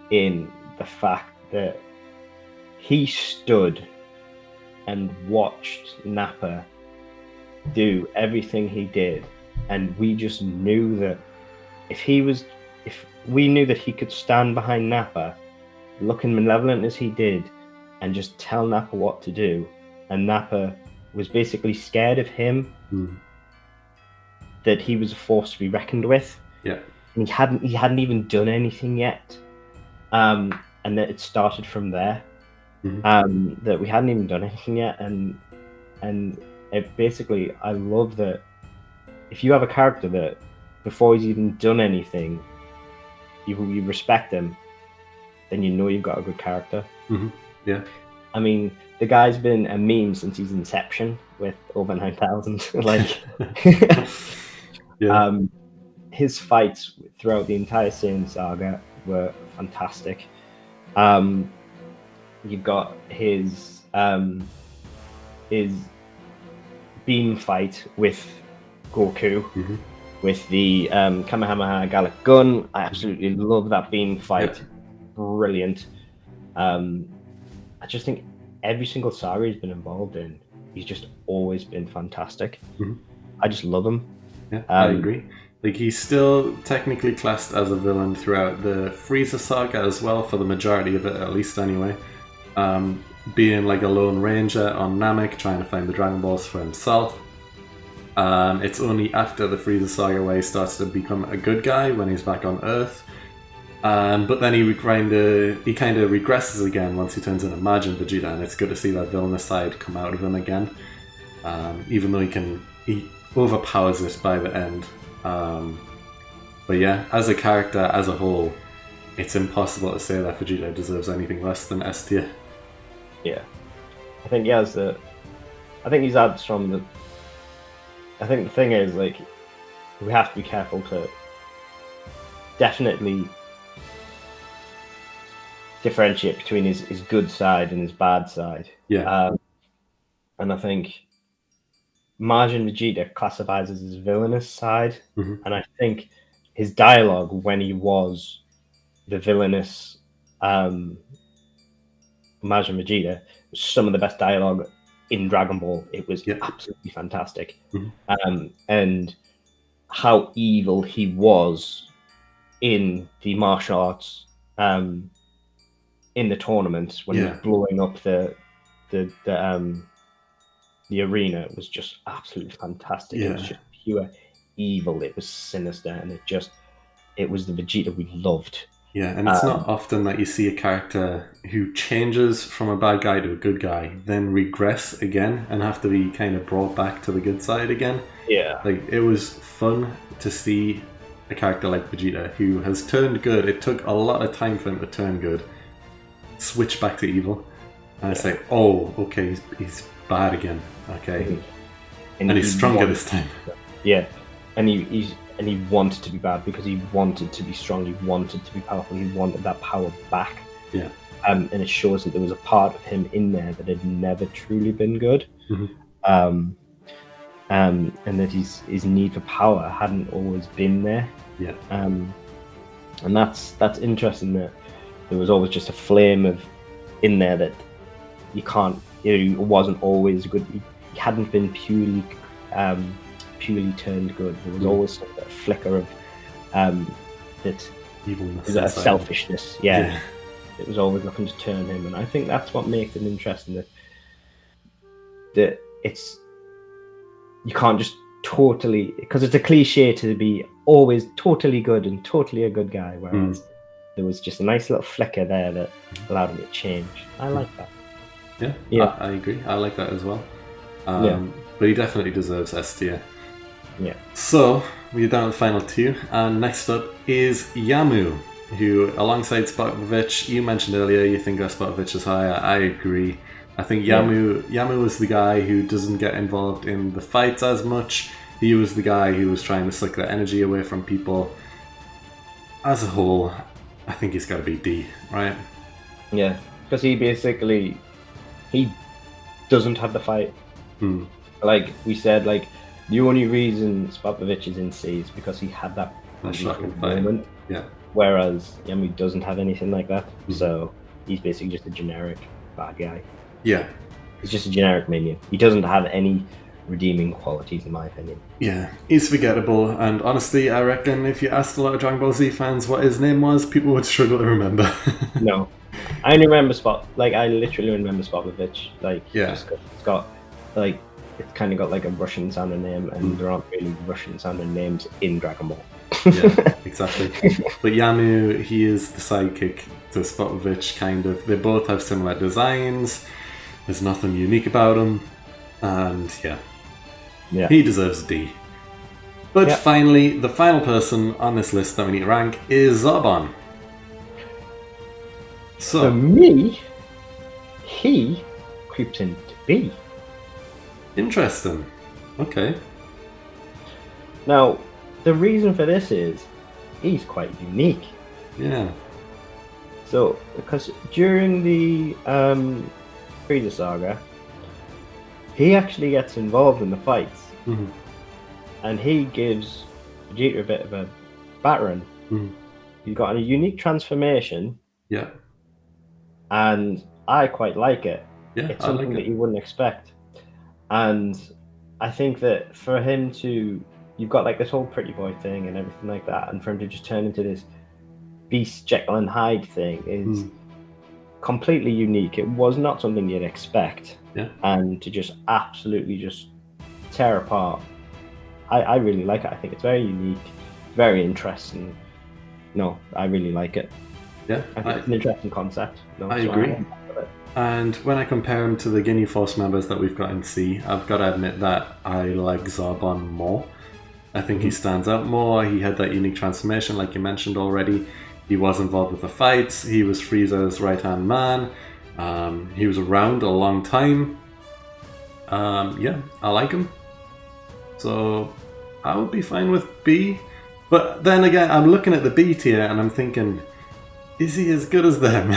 in the fact that he stood and watched Nappa do everything he did, and we just knew that if we knew that he could stand behind Nappa, looking malevolent as he did, and just tell Nappa what to do, and Nappa was basically scared of him, that he was a force to be reckoned with. Yeah. And he hadn't even done anything yet, and that it started from there. That we hadn't even done anything yet, and it basically, I love that if you have a character that before he's even done anything, you respect him, then you know you've got a good character. Yeah. I mean, the guy's been a meme since his inception with over 9,000. Like, yeah. His fights throughout the entire Saiyan saga were fantastic. You've got his beam fight with Goku, with the Kamehameha Gallic gun. I absolutely love that beam fight. Yeah. Brilliant. I just think every single saga he's been involved in, he's just always been fantastic. I just love him. Yeah, I agree. Like, he's still technically classed as a villain throughout the Frieza saga as well, for the majority of it, at least anyway. Being like a lone ranger on Namek, trying to find the Dragon Balls for himself. It's only after the Frieza saga where he starts to become a good guy, when he's back on Earth. But then he kind of regresses again once he turns into Majin Vegeta, and it's good to see that villainous side come out of him again. Even though he overpowers it by the end. But yeah, as a character, as a whole, it's impossible to say that Vegeta deserves anything less than S tier. Yeah, I think he has the. I think he's had from the. I think the thing is, like, we have to be careful to definitely differentiate between his good side and his bad side. Yeah. And I think Majin Vegeta classifies as his villainous side, and I think his dialogue when he was the villainous Majin Vegeta was some of the best dialogue in Dragon Ball. It was absolutely fantastic. And how evil he was in the martial arts in the tournament when he was blowing up the arena was just absolutely fantastic. It was just pure evil. It was sinister, and it was the Vegeta we loved. Yeah, and it's not often that you see a character who changes from a bad guy to a good guy, then regress again and have to be kind of brought back to the good side again. Yeah. Like, it was fun to see a character like Vegeta who has turned good. It took a lot of time for him to turn good, switch back to evil, and it's like, oh, okay, he's bad again. Okay. And he's stronger this time. Yeah. And he wanted to be bad because he wanted to be strong, he wanted to be powerful, he wanted that power back. Yeah. And it shows that there was a part of him in there that had never truly been good. And that his need for power hadn't always been there. Yeah. And that's interesting, that there was always just a flame in there that you can't, it wasn't always good. He hadn't been purely turned good. There was always a flicker of that evilness. Is that a inside. selfishness? Yeah. It was always looking to turn him, and I think that's what makes it interesting. That it's you can't just totally, because it's a cliche to be always totally good and totally a good guy, whereas there was just a nice little flicker there that allowed him to change. I like that. Yeah. I agree. I like that as well. But he definitely deserves S tier. Yeah. So we're down to the final two, and next up is Yamu, who, alongside Spopovich, you mentioned earlier you think that Spopovich is higher. I agree. I think Yamu was the guy who doesn't get involved in the fights as much. He was the guy who was trying to suck the energy away from people. As a whole, I think he's got to be D, right? Yeah, because he doesn't have the fight. Like we said, like the only reason Spopovich is in C is because he had that shocking moment. Yeah. Whereas Yamu doesn't have anything like that, so he's basically just a generic bad guy. Yeah. He's just a generic minion. He doesn't have any redeeming qualities, in my opinion. Yeah, he's forgettable, and honestly, I reckon if you asked a lot of Dragon Ball Z fans what his name was, people would struggle to remember. No. I only remember I literally remember Spopovich. Just 'cause it's got, it's kind of got like a Russian sounding name, and there aren't really Russian sounding names in Dragon Ball. Yeah, exactly. But Yamu, he is the sidekick to Spopovich, kind of. They both have similar designs. There's nothing unique about him. And yeah, he deserves D. But finally, the final person on this list that we need to rank is Zarbon. So for me, he creeps into B. Interesting. Okay. Now, the reason for this is he's quite unique. Yeah. So, because during the Frieza saga, he actually gets involved in the fights, and he gives Vegeta a bit of a battering. He's got a unique transformation. Yeah. And I quite like it. Yeah, it's something that you wouldn't expect. And I think that for him to, you've got like this whole pretty boy thing and everything like that, and for him to just turn into this Beast Jekyll and Hyde thing is completely unique. It was not something you'd expect. Yeah. And to just absolutely just tear apart. I really like it. I think it's very unique, very interesting. No, I really like it. Yeah, I think it's an interesting concept. I agree. And when I compare him to the Ginyu Force members that we've got in C, I've got to admit that I like Zarbon more. I think he stands out more. He had that unique transformation, like you mentioned already. He was involved with the fights. He was Frieza's right-hand man. He was around a long time. Yeah, I like him. So I would be fine with B. But then again, I'm looking at the B tier and I'm thinking, is he as good as them?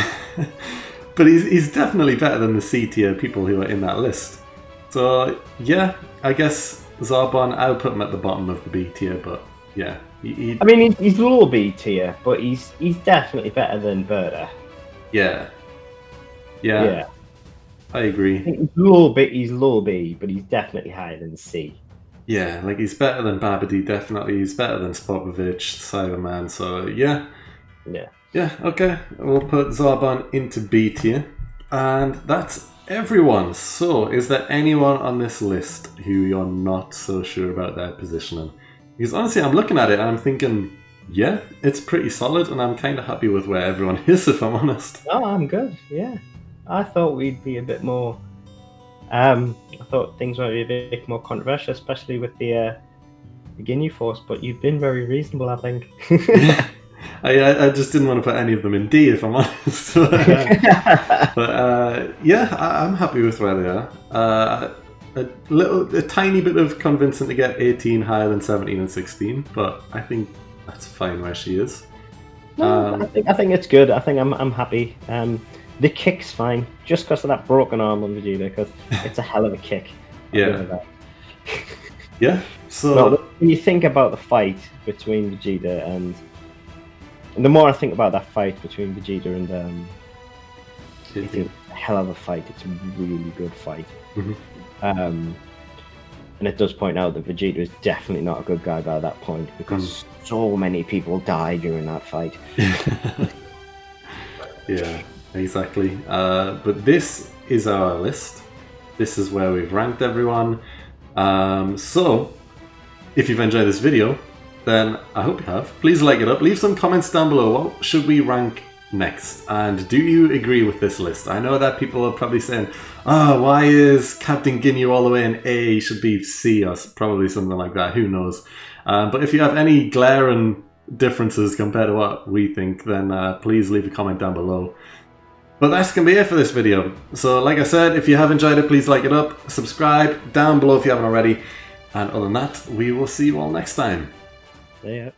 But he's definitely better than the C tier people who are in that list. So yeah, I guess Zarbon, I'll put him at the bottom of the B tier, but yeah. I mean, he's low B tier, but he's definitely better than Berta. Yeah. I agree. I think he's low B, but he's definitely higher than C. Yeah, like he's better than Babidi, definitely. He's better than Spopovich, Cyberman, so yeah. Yeah, okay. We'll put Zarbon into B tier. And that's everyone. So, is there anyone on this list who you're not so sure about their positioning? Because honestly, I'm looking at it and I'm thinking, yeah, it's pretty solid, and I'm kind of happy with where everyone is, if I'm honest. Oh, I'm good, yeah. I thought we'd be a bit more... I thought things might be a bit more controversial, especially with the Ginyu Force, but you've been very reasonable, I think. I just didn't want to put any of them in D, if I'm honest. But yeah, I'm happy with where they are. A tiny bit of convincing to get 18 higher than 17 and 16, but I think that's fine where she is. No, I think it's good. I think I'm happy. The kick's fine, just because of that broken arm on Vegeta, because it's a hell of a kick. Yeah. Yeah. So no, when you think about the fight between Vegeta and the more I think about that fight between Vegeta and it's a hell of a fight. It's a really good fight. Mm-hmm. And it does point out that Vegeta is definitely not a good guy by that point, because so many people die during that fight. Yeah, exactly. But this is our list. This is where we've ranked everyone. So, if you've enjoyed this video, then I hope you have. Please like it up. Leave some comments down below. What should we rank next? And do you agree with this list? I know that people are probably saying, oh, why is Captain Ginyu all the way in A? He should be C or probably something like that. Who knows? But if you have any glaring differences compared to what we think, then please leave a comment down below. But that's going to be it for this video. So like I said, if you have enjoyed it, please like it up, subscribe down below if you haven't already. And other than that, we will see you all next time. Yeah.